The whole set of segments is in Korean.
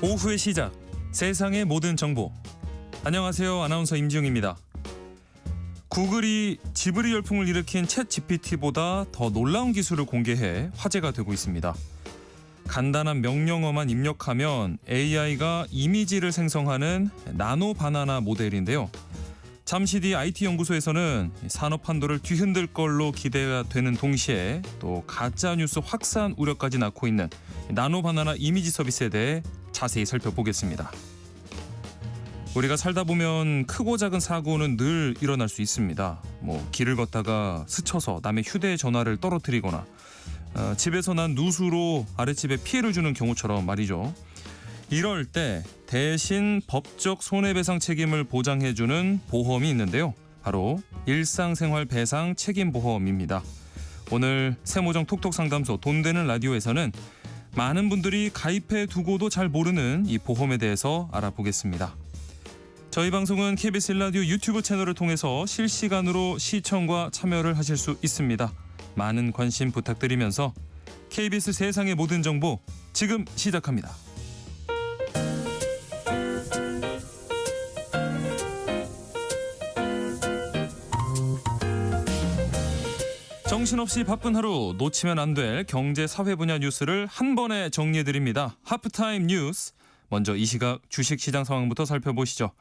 오후의 시작, 세상의 모든 정보. 안녕하세요. 아나운서 임지웅입니다. 구글이 지브리 열풍을 일으킨 챗 GPT보다 더 놀라운 기술을 공개해 화제가 되고 있습니다. 간단한 명령어만 입력하면 AI가 이미지를 생성하는 나노 바나나 모델인데요. 잠시 뒤 IT 연구소에서는 산업 판도를 뒤흔들 걸로 기대가 되는 동시에 또 가짜 뉴스 확산 우려까지 낳고 있는 나노 바나나 이미지 서비스에 대해 자세히 살펴보겠습니다. 우리가 살다 보면 크고 작은 사고는 늘 일어날 수 있습니다. 길을 걷다가 스쳐서 남의 휴대전화를 떨어뜨리거나 집에서 난 누수로 아랫집에 피해를 주는 경우처럼 말이죠. 이럴 때 대신 법적 손해배상 책임을 보장해주는 보험이 있는데요. 바로 일상생활 배상 책임보험입니다. 오늘 세모정 톡톡 상담소 돈 되는 라디오에서는 많은 분들이 가입해 두고도 잘 모르는 이 보험에 대해서 알아보겠습니다. 저희 방송은 KBS 1라디오 유튜브 채널을 통해서 실시간으로 시청과 참여를 하실 수 있습니다. 많은 관심 부탁드리면서 KBS 세상의 모든 정보 지금 시작합니다. 정신없이 바쁜 하루 놓치면 안 될 경제 사회 분야 뉴스를 한 번에 정리해드립니다. 하프타임 뉴스. 먼저 이 시각 주식시장 상황부터 살펴보시죠.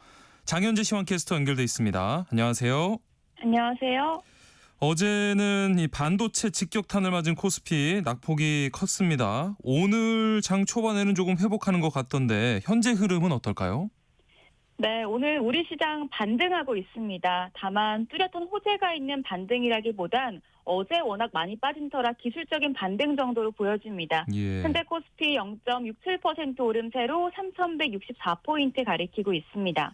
장현재 시황캐스터 연결돼 있습니다. 안녕하세요. 안녕하세요. 어제는 이 반도체 직격탄을 맞은 코스피 낙폭이 컸습니다. 오늘 장 초반에는 조금 회복하는 것 같던데 현재 흐름은 어떨까요? 네, 오늘 우리 시장 반등하고 있습니다. 다만 뚜렷한 호재가 있는 반등이라기보단 어제 워낙 많이 빠진 터라 기술적인 반등 정도로 보여집니다. 현재 코스피 0.67% 오름세로 3,164포인트 가리키고 있습니다.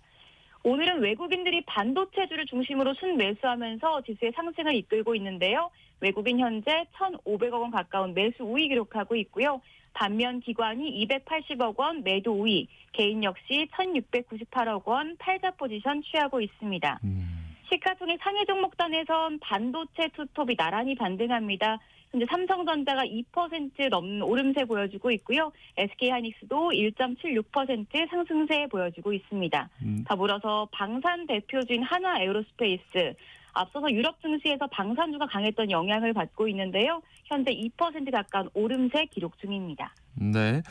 오늘은 외국인들이 반도체주를 중심으로 순매수하면서 지수의 상승을 이끌고 있는데요. 외국인 현재 1,500억 원 가까운 매수 우위 기록하고 있고요. 반면 기관이 280억 원 매도 우위, 개인 역시 1,698억 원 팔자 포지션 취하고 있습니다. 시가총액 상위 종목단에선 반도체 투톱이 나란히 반등합니다. 현재 삼성전자가 2% 넘는 오름세 보여주고 있고요. SK하이닉스도 1.76% 상승세 보여주고 있습니다. 더불어서 방산 대표주인 한화에어로스페이스, 앞서서 유럽 증시에서 방산주가 강했던 영향을 받고 있는데요. 현재 2% 가까운 오름세 기록 중입니다. 네,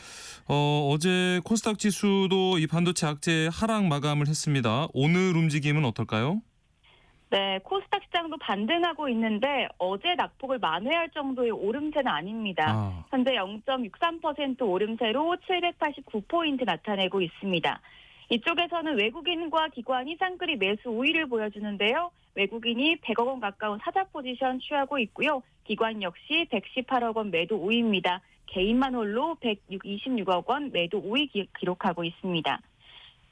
어제 코스닥 지수도 이 반도체 악재 하락 마감을 했습니다. 오늘 움직임은 어떨까요? 네, 코스닥 시장도 반등하고 있는데 어제 낙폭을 만회할 정도의 오름세는 아닙니다. 현재 0.63% 오름세로 789포인트 나타내고 있습니다. 이쪽에서는 외국인과 기관이 쌍끌이 매수 우위를 보여주는데요. 외국인이 100억 원 가까운 사자 포지션 취하고 있고요. 기관 역시 118억 원 매도 우위입니다. 개인만 홀로 126억 원 매도 우위 기록하고 있습니다.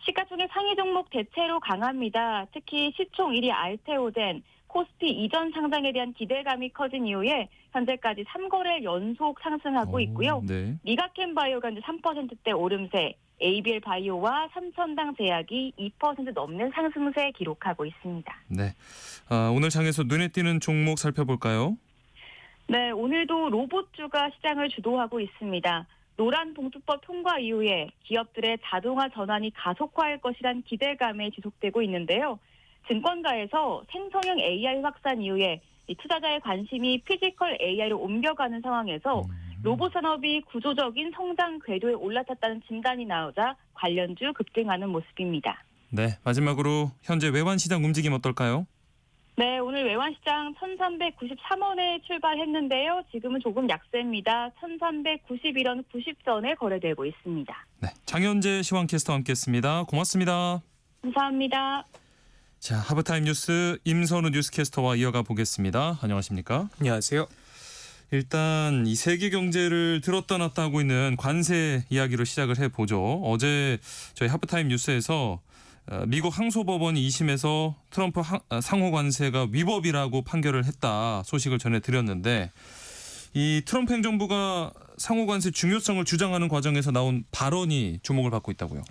시가총액 상위 종목 대체로 강합니다. 특히 시총 1위 알테오젠, 코스피 이전 상장에 대한 기대감이 커진 이후에 현재까지 3거래일 연속 상승하고 있고요. 미가캔바이오가 이제 3%대 오름세, ABL 바이오와 삼천당 제약이 2% 넘는 상승세 기록하고 있습니다. 네, 오늘 장에서 눈에 띄는 종목 살펴볼까요? 네, 오늘도 로봇주가 시장을 주도하고 있습니다. 노란 봉투법 통과 이후에 기업들의 자동화 전환이 가속화할 것이란 기대감에 지속되고 있는데요. 증권가에서 생성형 AI 확산 이후에 투자자의 관심이 피지컬 AI로 옮겨가는 상황에서 로봇 산업이 구조적인 성장 궤도에 올라탔다는 진단이 나오자 관련주 급등하는 모습입니다. 네, 마지막으로 현재 외환시장 움직임 어떨까요? 네, 오늘 외환시장 1,393원에 출발했는데요. 지금은 조금 약세입니다. 1,391원 90전에 거래되고 있습니다. 네, 장현재 시황캐스터와 함께했습니다. 고맙습니다. 감사합니다. 자, 하브타임 뉴스 임선우 뉴스캐스터와 이어가 보겠습니다. 안녕하십니까? 안녕하세요. 일단 이 세계 경제를 들었다 놨다 하고 있는 관세 이야기로 시작을 해보죠. 어제 저희 하브타임 뉴스에서 미국 항소법원이 2심에서 트럼프 상호 관세가 위법이라고 판결을 했다 소식을 전해드렸는데 이 트럼프 행정부가 상호 관세 중요성을 주장하는 과정에서 나온 발언이 주목을 받고 있다고요.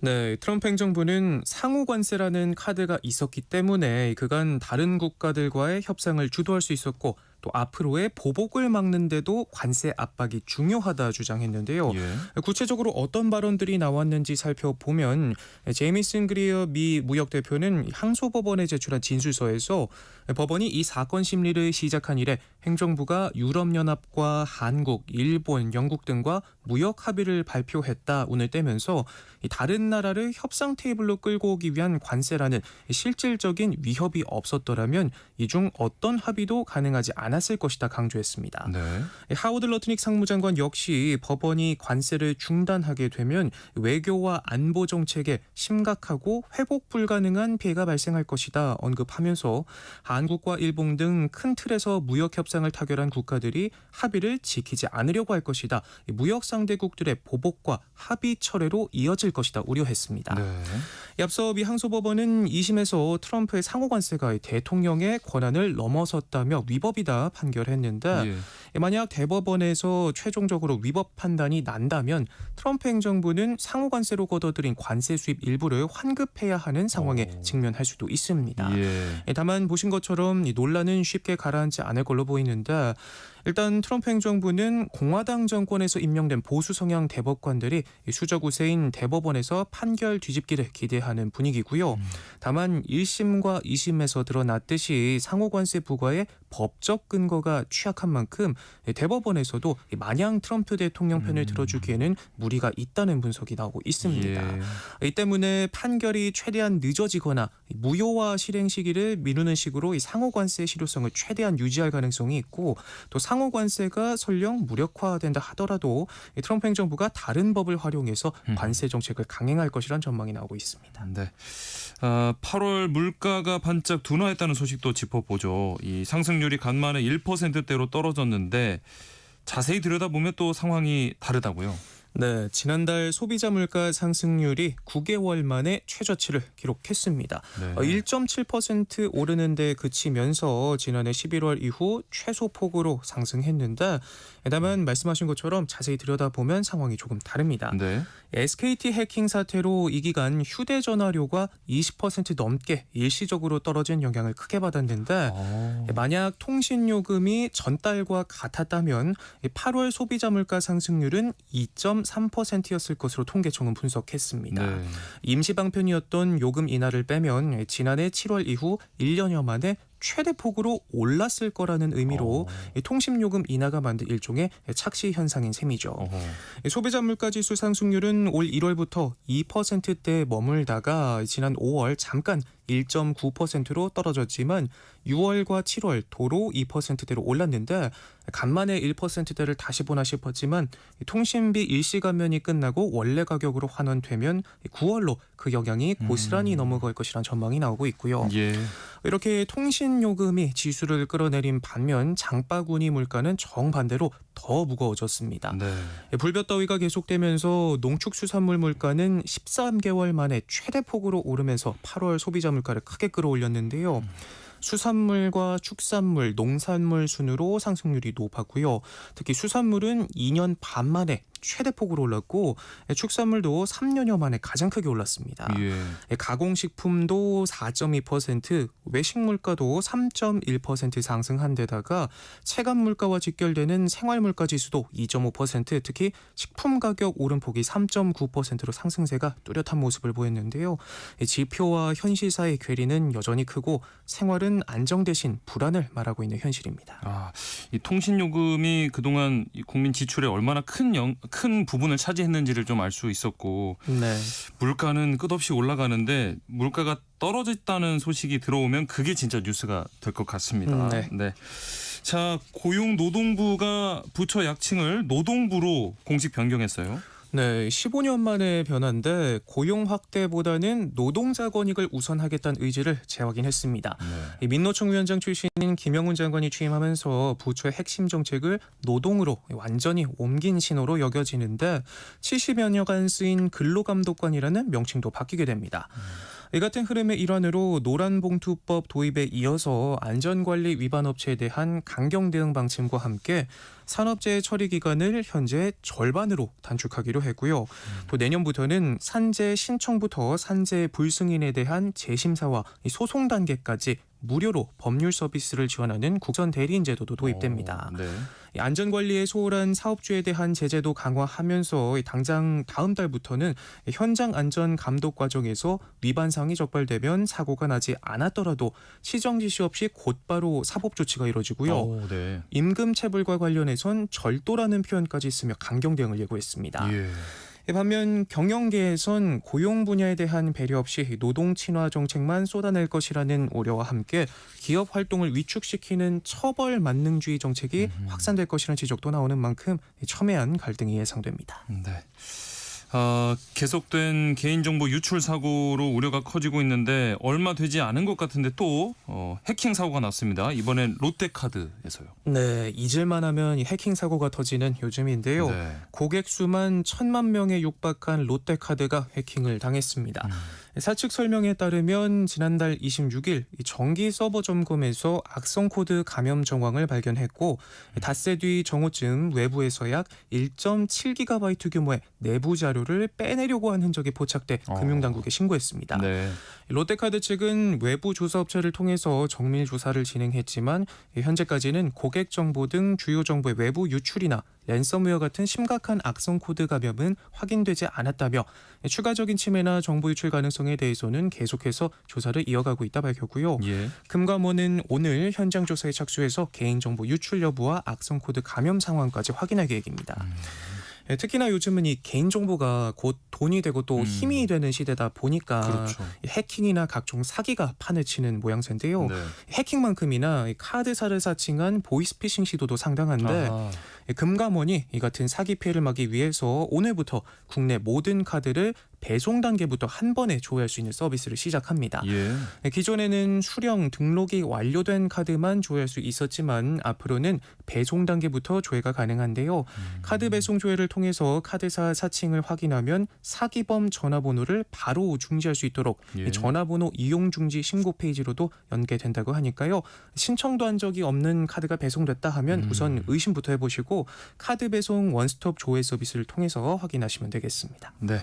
네, 트럼프 행정부는 상호 관세라는 카드가 있었기 때문에 그간 다른 국가들과의 협상을 주도할 수 있었고 또 앞으로의 보복을 막는데도 관세 압박이 중요하다 주장했는데요. 예. 구체적으로 어떤 발언들이 나왔는지 살펴보면 제이미슨 그리어 미 무역대표는 항소법원에 제출한 진술서에서 법원이 이 사건 심리를 시작한 이래 행정부가 유럽연합과 한국, 일본, 영국 등과 무역 합의를 발표했다 운을 떼면서 다른 나라를 협상 테이블로 끌고 오기 위한 관세라는 실질적인 위협이 없었더라면 이 중 어떤 합의도 가능하지 않았을 것이다 강조했습니다. 네. 하워드 러트닉 상무장관 역시 법원이 관세를 중단하게 되면 외교와 안보 정책에 심각하고 회복 불가능한 피해가 발생할 것이다 언급하면서 한국과 일본 등 큰 틀에서 무역 협상을 타결한 국가들이 합의를 지키지 않으려고 할 것이다. 무역 상대국들의 보복과 합의 철회로 이어질 것이다 우려했습니다. 네. 앞서 미 항소법원은 2심에서 트럼프의 상호 관세가 대통령의 권한을 넘어섰다며 위법이다 판결했는데 만약 대법원에서 최종적으로 위법 판단이 난다면 트럼프 행정부는 상호 관세로 걷어들인 관세 수입 일부를 환급해야 하는 상황에 직면할 수도 있습니다. 다만 보신 것처럼 이 논란은 쉽게 가라앉지 않을 걸로 보이는데 일단 트럼프 행정부는 공화당 정권에서 임명된 보수 성향 대법관들이 수적 우세인 대법원에서 판결 뒤집기를 기대하는 분위기고요. 다만 1심과 2심에서 드러났듯이 상호관세 부과의 법적 근거가 취약한 만큼 대법원에서도 마냥 트럼프 대통령 편을 들어주기에는 무리가 있다는 분석이 나오고 있습니다. 이 때문에 판결이 최대한 늦어지거나 무효화 실행 시기를 미루는 식으로 이 상호관세 실효성을 최대한 유지할 가능성이 있고 또 상호관세가 설령 무력화된다 하더라도 트럼프 행정부가 다른 법을 활용해서 관세 정책을 강행할 것이란 전망이 나오고 있습니다. 네. 8월 물가가 반짝 둔화했다는 소식도 짚어보죠. 이 상승률이 간만에 1%대로 떨어졌는데 자세히 들여다보면 또 상황이 다르다고요. 네, 지난달 소비자 물가 상승률이 9개월 만에 최저치를 기록했습니다. 네. 1.7% 오르는 데 그치면서 지난해 11월 이후 최소폭으로 상승했는데 다만 말씀하신 것처럼 자세히 들여다보면 상황이 조금 다릅니다. 네. SKT 해킹 사태로 이 기간 휴대전화료가 20% 넘게 일시적으로 떨어진 영향을 크게 받았는데 만약 통신요금이 전달과 같았다면 8월 소비자 물가 상승률은 2.3%였을 것으로 통계청은 분석했습니다. 네. 임시 방편이었던 요금 인하를 빼면 지난해 7월 이후 1년여 만에 최대폭으로 올랐을 거라는 의미로 통신요금 인하가 만든 일종의 착시 현상인 셈이죠. 소비자 물가지수 상승률은 올 1월부터 2%대에 머물다가 지난 5월 잠깐 1.9%로 떨어졌지만 6월과 7월 도로 2%대로 올랐는데 간만에 1%대를 다시 보나 싶었지만 통신비 일시감면이 끝나고 원래 가격으로 환원되면 9월로 그 영향이 고스란히 넘어갈 것이란 전망이 나오고 있고요. 이렇게 통신요금이 지수를 끌어내린 반면 장바구니 물가는 정반대로 더 무거워졌습니다. 불볕더위가 계속되면서 농축수산물 물가는 13개월 만에 최대폭으로 오르면서 8월 소비자 물가를 크게 끌어올렸는데요. 수산물과 축산물, 농산물 순으로 상승률이 높았고요. 특히 수산물은 2년 반 만에 최대폭으로 올랐고 축산물도 3년여 만에 가장 크게 올랐습니다. 가공식품도 4.2%, 외식물가도 3.1% 상승한 데다가 체감물가와 직결되는 생활물가 지수도 2.5%, 특히 식품 가격 오름폭이 3.9%로 상승세가 뚜렷한 모습을 보였는데요. 지표와 현실 사이의 괴리는 여전히 크고 생활은 안정 대신 불안을 말하고 있는 현실입니다. 이 통신요금이 그동안 국민 지출에 얼마나 큰 부분을 차지했는지를 좀 알 수 있었고 물가는 끝없이 올라가는데 물가가 떨어졌다는 소식이 들어오면 그게 진짜 뉴스가 될 것 같습니다. 자, 고용노동부가 부처 약칭을 노동부로 공식 변경했어요. 네, 15년 만의 변화인데 고용 확대보다는 노동자 권익을 우선하겠다는 의지를 재확인했습니다. 민노총 위원장 출신인 김영훈 장관이 취임하면서 부처의 핵심 정책을 노동으로 완전히 옮긴 신호로 여겨지는데 70여 년간 쓰인 근로감독관이라는 명칭도 바뀌게 됩니다. 이 같은 흐름의 일환으로 노란봉투법 도입에 이어서 안전관리 위반 업체에 대한 강경 대응 방침과 함께 산업재해 처리 기간을 현재 절반으로 단축하기로 했고요. 또 내년부터는 산재 신청부터 산재 불승인에 대한 재심사와 소송 단계까지 무료로 법률 서비스를 지원하는 국선 대리인 제도도 도입됩니다. 네. 안전관리에 소홀한 사업주에 대한 제재도 강화하면서 당장 다음 달부터는 현장 안전 감독 과정에서 위반 사항이 적발되면 사고가 나지 않았더라도 시정 지시 없이 곧바로 사법 조치가 이뤄지고요. 네. 임금 체불과 관련해선 절도라는 표현까지 쓰며 강경 대응을 예고했습니다. 예. 반면 경영계에선 고용 분야에 대한 배려 없이 노동 친화 정책만 쏟아낼 것이라는 우려와 함께 기업 활동을 위축시키는 처벌 만능주의 정책이 확산될 것이라는 지적도 나오는 만큼 첨예한 갈등이 예상됩니다. 네. 계속된 개인정보 유출 사고로 우려가 커지고 있는데 얼마 되지 않은 것 같은데 또 해킹 사고가 났습니다. 이번엔 롯데카드에서요. 네, 잊을만 하면 해킹 사고가 터지는 요즘인데요. 네. 고객 수만 1,000만 명에 육박한 롯데카드가 해킹을 당했습니다. 사측 설명에 따르면 지난달 26일 정기 서버 점검에서 악성 코드 감염 정황을 발견했고 닷새 뒤 정오쯤 외부에서 약 1.7GB 규모의 내부 자료를 빼내려고 한 흔적이 포착돼 금융당국에 신고했습니다. 네. 롯데카드 측은 외부 조사업체를 통해서 정밀 조사를 진행했지만 현재까지는 고객 정보 등 주요 정보의 외부 유출이나 랜섬웨어 같은 심각한 악성 코드 감염은 확인되지 않았다며 추가적인 침해나 정보 유출 가능성에 대해서는 계속해서 조사를 이어가고 있다 밝혔고요. 예. 금감원은 오늘 현장 조사에 착수해서 개인정보 유출 여부와 악성 코드 감염 상황까지 확인할 계획입니다. 특히나 요즘은 이 개인정보가 곧 돈이 되고 또 힘이 되는 시대다 보니까 그렇죠. 해킹이나 각종 사기가 판을 치는 모양새인데요. 네. 해킹만큼이나 카드사를 사칭한 보이스피싱 시도도 상당한데 아하. 금감원이 이 같은 사기 피해를 막기 위해서 오늘부터 국내 모든 카드를 배송 단계부터 한 번에 조회할 수 있는 서비스를 시작합니다. 예. 기존에는 수령 등록이 완료된 카드만 조회할 수 있었지만 앞으로는 배송 단계부터 조회가 가능한데요. 카드 배송 조회를 통해서 카드사 사칭을 확인하면 사기범 전화번호를 바로 중지할 수 있도록 예. 전화번호 이용 중지 신고 페이지로도 연계된다고 하니까요. 신청도 한 적이 없는 카드가 배송됐다 하면 우선 의심부터 해보시고 카드 배송 원스톱 조회 서비스를 통해서 확인하시면 되겠습니다. 네.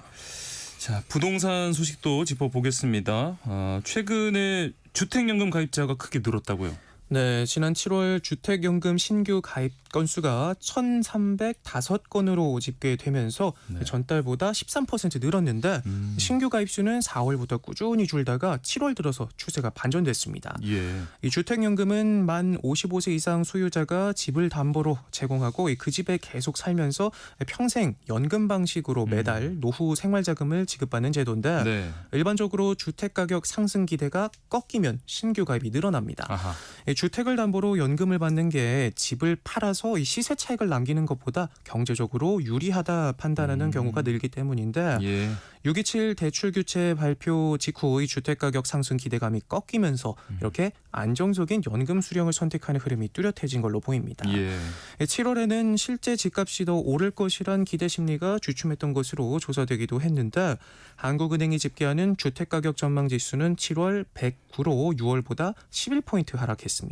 자, 부동산 소식도 짚어보겠습니다. 최근에 주택연금 가입자가 크게 늘었다고요? 네, 지난 7월 주택연금 신규 가입 건수가 1,305건으로 집계되면서 네. 전달보다 13% 늘었는데 신규 가입 수는 4월부터 꾸준히 줄다가 7월 들어서 추세가 반전됐습니다. 예. 이 주택연금은 만 55세 이상 소유자가 집을 담보로 제공하고 그 집에 계속 살면서 평생 연금 방식으로 매달 노후 생활자금을 지급받는 제도인데 네. 일반적으로 주택가격 상승 기대가 꺾이면 신규 가입이 늘어납니다. 아하. 주택을 담보로 연금을 받는 게 집을 팔아서 이 시세 차익을 남기는 것보다 경제적으로 유리하다 판단하는 경우가 늘기 때문인데 예. 6.27 대출 규제 발표 직후 이 주택가격 상승 기대감이 꺾이면서 이렇게 안정적인 연금 수령을 선택하는 흐름이 뚜렷해진 걸로 보입니다. 예. 7월에는 실제 집값이 더 오를 것이란 기대 심리가 주춤했던 것으로 조사되기도 했는데 한국은행이 집계하는 주택가격 전망 지수는 7월 109로 6월보다 11포인트 하락했습니다.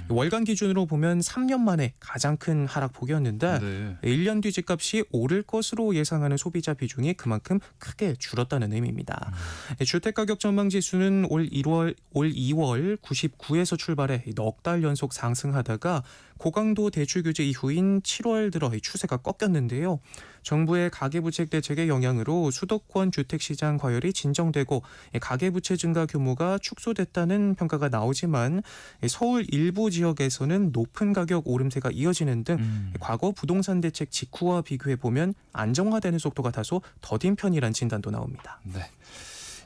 월간 기준으로 보면 3년 만에 가장 큰 하락폭이었는데 네. 1년 뒤 집값이 오를 것으로 예상하는 소비자 비중이 그만큼 크게 줄었다는 의미입니다. 주택가격 전망 지수는 올 2월 99에서 출발해 넉 달 연속 상승하다가 고강도 대출 규제 이후인 7월 들어 추세가 꺾였는데요. 정부의 가계부채 대책의 영향으로 수도권 주택시장 과열이 진정되고 가계부채 증가 규모가 축소됐다는 평가가 나오지만 서울 일부 지역에서는 높은 가격 오름세가 이어지는 등 과거 부동산 대책 직후와 비교해 보면 안정화되는 속도가 다소 더딘 편이란 진단도 나옵니다. 네.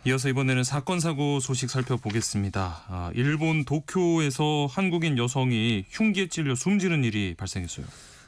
이어서 이번에는 사건 사고 소식 살펴보겠습니다. 일본 도쿄에서 한국인 여성이 흉기에 찔려 숨지는 일이 발생했어요.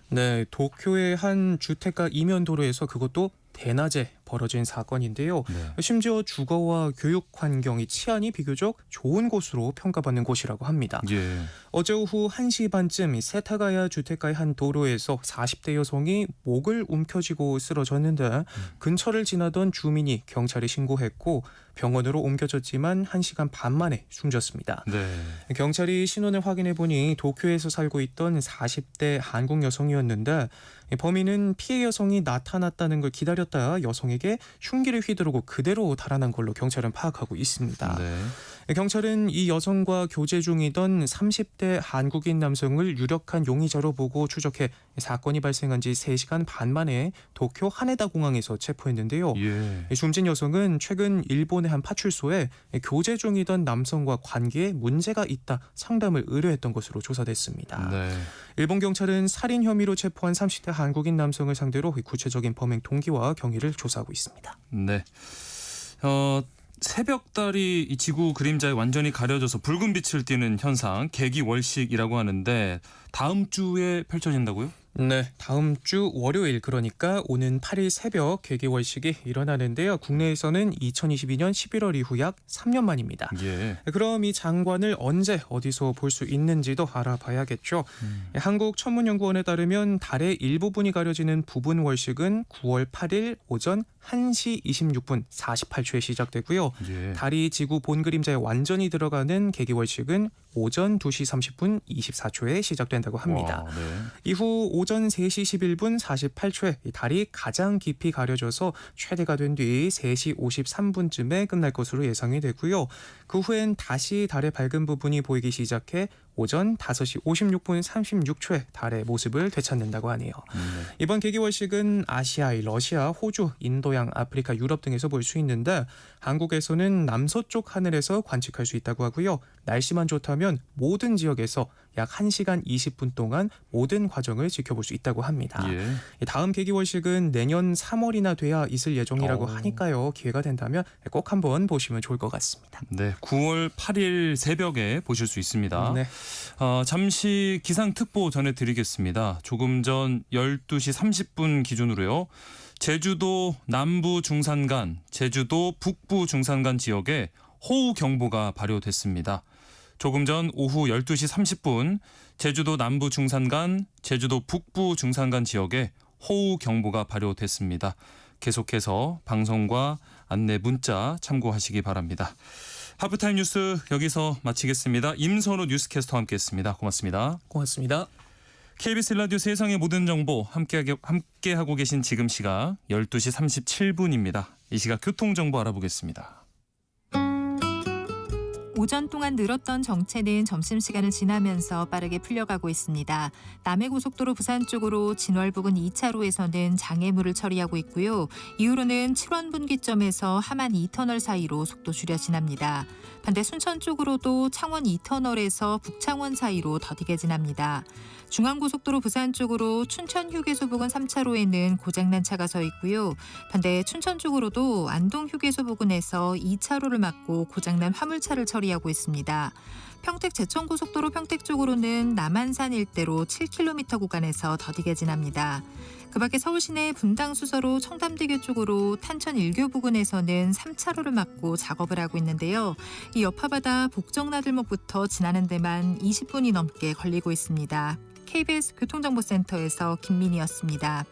네, 도쿄의 한 주택가 이면 도로에서 그것도 대낮에 벌어진 사건인데요. 네. 심지어 주거와 교육 환경이 치안이 비교적 좋은 곳으로 평가받는 곳이라고 합니다. 예. 어제 오후 1시 반쯤 이 세타가야 주택가의 한 도로에서 40대 여성이 목을 움켜쥐고 쓰러졌는데 근처를 지나던 주민이 경찰에 신고했고 병원으로 옮겨졌지만 1시간 반 만에 숨졌습니다. 네. 경찰이 신원을 확인해 보니 도쿄에서 살고 있던 40대 한국 여성이었는데 범인은 피해 여성이 나타났다는 걸 기다렸다 여성에게 흉기를 휘두르고 그대로 달아난 걸로 경찰은 파악하고 있습니다. 네. 경찰은 이 여성과 교제 중이던 30대 한국인 남성을 유력한 용의자로 보고 추적해 사건이 발생한 지 3시간 반 만에 도쿄 하네다 공항에서 체포했는데요. 예. 숨진 여성은 최근 일본의 한 파출소에 교제 중이던 남성과 관계에 문제가 있다 상담을 의뢰했던 것으로 조사됐습니다. 네. 일본 경찰은 살인 혐의로 체포한 30대 한국인 남성을 상대로 구체적인 범행 동기와 경위를 조사하고 있습니다. 네. 새벽달이 이 지구 그림자에 완전히 가려져서 붉은 빛을 띠는 현상, 개기월식이라고 하는데 다음 주에 펼쳐진다고요? 네, 다음 주 월요일 그러니까 오는 8일 새벽 개기월식이 일어나는데요. 국내에서는 2022년 11월 이후 약 3년 만입니다. 예. 그럼 이 장관을 언제 어디서 볼 수 있는지도 알아봐야겠죠. 한국천문연구원에 따르면 달의 일부분이 가려지는 부분월식은 9월 8일 오전 1시 26분 48초에 시작되고요. 예. 달이 지구 본 그림자에 완전히 들어가는 개기월식은 오전 2시 30분 24초에 시작된다고 합니다. 와, 네. 이후 오전 3시 11분 48초에 달이 가장 깊이 가려져서 최대가 된 뒤 3시 53분쯤에 끝날 것으로 예상이 되고요. 그 후엔 다시 달의 밝은 부분이 보이기 시작해 오전 5시 56분 36초에 달의 모습을 되찾는다고 하네요. 이번 개기월식은 아시아, 러시아, 호주, 인도양, 아프리카, 유럽 등에서 볼 수 있는데 한국에서는 남서쪽 하늘에서 관측할 수 있다고 하고요. 날씨만 좋다면 모든 지역에서 약 1시간 20분 동안 모든 과정을 지켜볼 수 있다고 합니다. 예. 다음 개기월식은 내년 3월이나 돼야 있을 예정이라고 하니까요. 기회가 된다면 꼭 한번 보시면 좋을 것 같습니다. 네, 9월 8일 새벽에 보실 수 있습니다. 네. 잠시 기상특보 전해드리겠습니다. 조금 전 12시 30분 기준으로요. 제주도 남부 중산간, 제주도 북부 중산간 지역에 호우경보가 발효됐습니다. 조금 전 오후 12시 30분 제주도 남부 중산간, 제주도 북부 중산간 지역에 호우경보가 발효됐습니다. 계속해서 방송과 안내 문자 참고하시기 바랍니다. 하프타임 뉴스 여기서 마치겠습니다. 임선우 뉴스캐스터와 함께했습니다. 고맙습니다. 고맙습니다. KBS 라디오 세상의 모든 정보 함께하고 계신 지금 시각 12시 37분입니다. 이 시각 교통정보 알아보겠습니다. 오전 동안 늘었던 정체는 점심시간을 지나면서 빠르게 풀려가고 있습니다. 남해고속도로 부산 쪽으로 진월 부근 2차로에서는 장애물을 처리하고 있고요. 이후로는 7원 분기점에서 하만 2터널 사이로 속도 줄여 지납니다. 반대 순천 쪽으로도 창원 2터널에서 북창원 사이로 더디게 지납니다. 중앙고속도로 부산 쪽으로 춘천 휴게소 부근 3차로에는 고장난 차가 서 있고요. 반대 춘천 쪽으로도 안동 휴게소 부근에서 2차로를 막고 고장난 화물차를 처리하고 있습니다. 평택 제천고속도로 평택 쪽으로는 남한산 일대로 7km 구간에서 더디게 지납니다. 그 밖에 서울 시내 분당 수서로 청담대교 쪽으로 탄천 일교 부근에서는 3차로를 막고 작업을 하고 있는데요. 이 여파바다 복정나들목부터 지나는 데만 20분이 넘게 걸리고 있습니다. KBS 교통정보센터에서 김민희였습니다.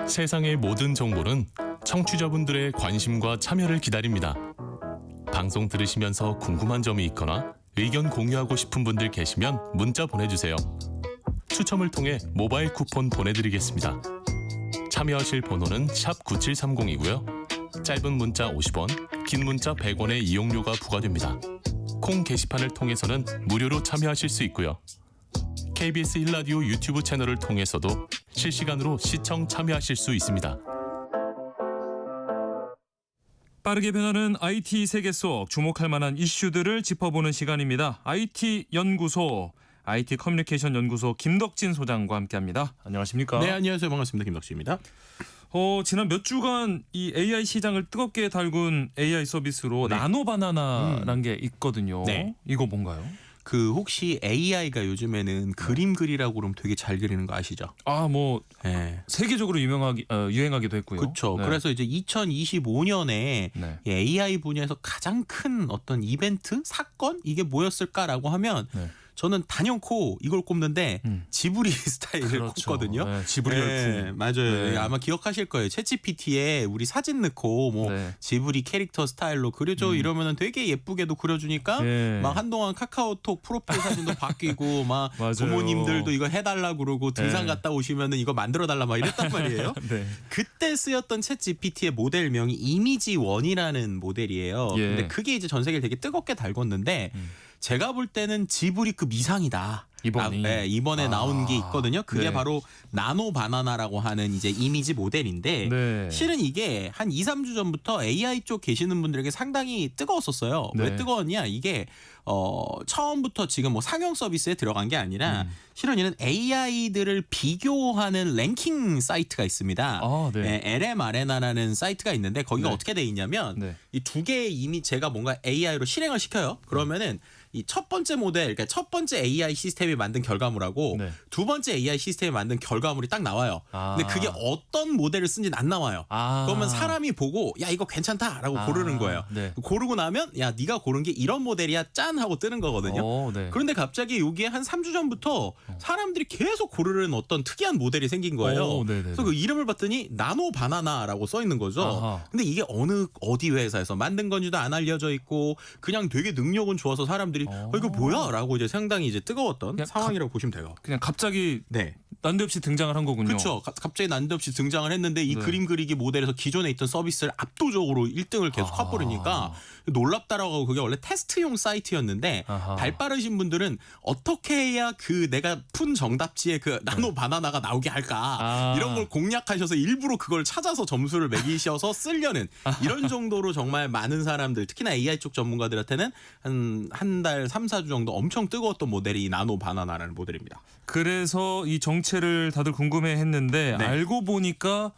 세상의 모든 정보는 청취자분들의 관심과 참여를 기다립니다. 방송 들으시면서 궁금한 점이 있거나 의견 공유하고 싶은 분들 계시면 문자 보내주세요. 추첨을 통해 모바일 쿠폰 보내드리겠습니다. 참여하실 번호는 샵 9730이고요. 짧은 문자 50원, 긴 문자 100원의 이용료가 부과됩니다. 콩 게시판을 통해서는 무료로 참여하실 수 있고요. KBS 1라디오 유튜브 채널을 통해서도 실시간으로 시청 참여하실 수 있습니다. 빠르게 변하는 IT 세계 속 주목할 만한 이슈들을 짚어보는 시간입니다. IT 연구소, IT 커뮤니케이션 연구소 김덕진 소장과 함께합니다. 안녕하십니까? 네, 안녕하세요. 반갑습니다. 김덕진입니다. 지난 몇 주간 이 AI 시장을 뜨겁게 달군 AI 서비스로 네. 나노바나나라는 게 있거든요. 네. 이거 뭔가요? 그 혹시 AI가 요즘에는 그림 그리라고 그러면 되게 잘 그리는 거 아시죠? 아, 뭐 네. 세계적으로 유행하기도 했고요. 그렇죠. 네. 그래서 이제 2025년에 네. AI 분야에서 가장 큰 어떤 이벤트, 사건 이게 뭐였을까라고 하면 네. 저는 단연코 이걸 꼽는데 지브리 스타일을 그렇죠. 꼽거든요. 네, 지브리 열풍. 맞아요. 네. 아마 기억하실 거예요. 챗GPT에 우리 사진 넣고 뭐 네. 지브리 캐릭터 스타일로 그려줘 이러면은 되게 예쁘게도 그려주니까 네. 막 한동안 카카오톡 프로필 사진도 바뀌고 막 맞아요. 부모님들도 이거 해달라 그러고 등산 네. 갔다 오시면은 이거 만들어달라 막 이랬단 말이에요. 네. 그때 쓰였던 챗GPT의 모델명이 이미지1이라는 모델이에요. 예. 근데 그게 이제 전 세계를 되게 뜨겁게 달궜는데 제가 볼 때는 지브리급 이상이다. 이번이? 네, 이번에 나온 게 있거든요. 그게 네. 바로 나노 바나나라고 하는 이제 이미지 모델인데 네. 실은 이게 한 2, 3주 전부터 AI 쪽 계시는 분들에게 상당히 뜨거웠었어요. 네. 왜 뜨거웠냐? 이게 처음부터 지금 뭐 상용 서비스에 들어간 게 아니라 실은 이런 AI들을 비교하는 랭킹 사이트가 있습니다. 아, 네. 네, LMArena라는 사이트가 있는데 거기가 네. 어떻게 돼 있냐면 네. 이 두 개의 이미 제가 뭔가 AI로 실행을 시켜요. 그러면은 이 첫 번째 모델, 그러니까 첫 번째 AI 시스템이 만든 결과물하고 네. 두 번째 AI 시스템이 만든 결과물이 딱 나와요. 아. 근데 그게 어떤 모델을 쓴지는 안 나와요. 아. 그러면 사람이 보고 야 이거 괜찮다라고 아. 고르는 거예요. 네. 고르고 나면 야 네가 고른 게 이런 모델이야 짠 하고 뜨는 거거든요. 네. 그런데 갑자기 여기에 한 3주 전부터 사람들이 계속 고르는 어떤 특이한 모델이 생긴 거예요. 네네네. 그래서 그 이름을 봤더니 나노 바나나라고 써 있는 거죠. 아하. 근데 이게 어디 회사에서 만든 건지도 안 알려져 있고 그냥 되게 능력은 좋아서 사람들이 이거 뭐야? 라고 이제 상당히 이제 뜨거웠던 그냥 상황이라고 보시면 돼요. 그냥 갑자기 네. 난데없이 등장을 한 거군요. 그렇죠. 갑자기 난데없이 등장을 했는데 이 네. 그림 그리기 모델에서 기존에 있던 서비스를 압도적으로 1등을 계속 해버리니까 놀랍다라고 그게 원래 테스트용 사이트였는데 아하. 발 빠르신 분들은 어떻게 해야 그 내가 푼 정답지에 그 나노 바나나가 나오게 할까 아. 이런 걸 공략하셔서 일부러 그걸 찾아서 점수를 매기셔서 쓰려는 이런 정도로 정말 많은 사람들 특히나 AI 쪽 전문가들한테는 한 달 3, 4주 정도 엄청 뜨거웠던 모델이 이 나노 바나나라는 모델입니다. 그래서 이 정체를 다들 궁금해했는데 네. 알고 보니까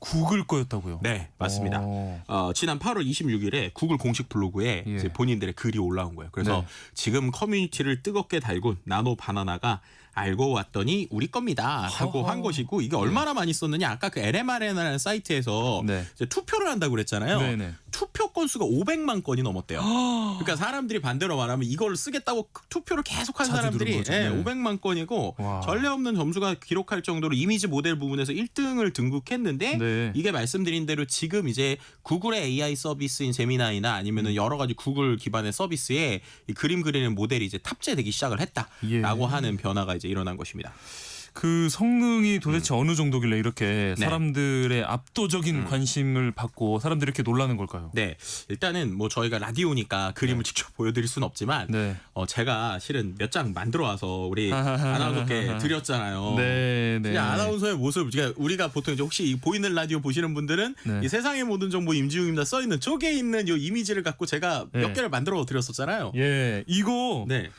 구글 거였다고요. 네, 맞습니다. 지난 8월 26일에 구글 공식 블로그에 예. 이제 본인들의 글이 올라온 거예요. 그래서 네. 지금 커뮤니티를 뜨겁게 달군 나노 바나나가 알고 왔더니 우리 겁니다 하고 허허. 한 것이고 이게 얼마나 많이 썼느냐 아까 그 LMArena라는 사이트에서 네. 이제 투표를 한다고 그랬잖아요. 네네. 투표 건수가 500만 건이 넘었대요. 그러니까 사람들이 반대로 말하면 이걸 쓰겠다고 투표를 계속한 자주 사람들이 누른 거죠. 네. 500만 건이고 와. 전례 없는 점수가 기록할 정도로 이미지 모델 부분에서 1등을 등극했는데 네. 이게 말씀드린 대로 지금 이제 구글의 AI 서비스인 제미나이나 아니면은 여러 가지 구글 기반의 서비스에 이 그림 그리는 모델이 이제 탑재되기 시작을 했다라고 예. 하는 변화가 이제 일어난 것입니다. 그 성능이 도대체 어느 정도길래 이렇게 네. 사람들의 압도적인 관심을 받고 사람들이 이렇게 놀라는 걸까요? 네, 일단은 뭐 저희가 라디오니까 그림을 직접 보여드릴 수는 없지만 네. 제가 실은 몇 장 만들어 와서 우리 아나운서께 드렸잖아요. 네, 네. 그냥 아나운서의 모습, 우리가 보통 이제 혹시 이 보이는 라디오 보시는 분들은 네. 이 세상의 모든 정보 임지웅입니다 써 있는 쪽에 있는 이 이미지를 갖고 제가 네. 몇 개를 만들어 드렸었잖아요. 예, 이거 네,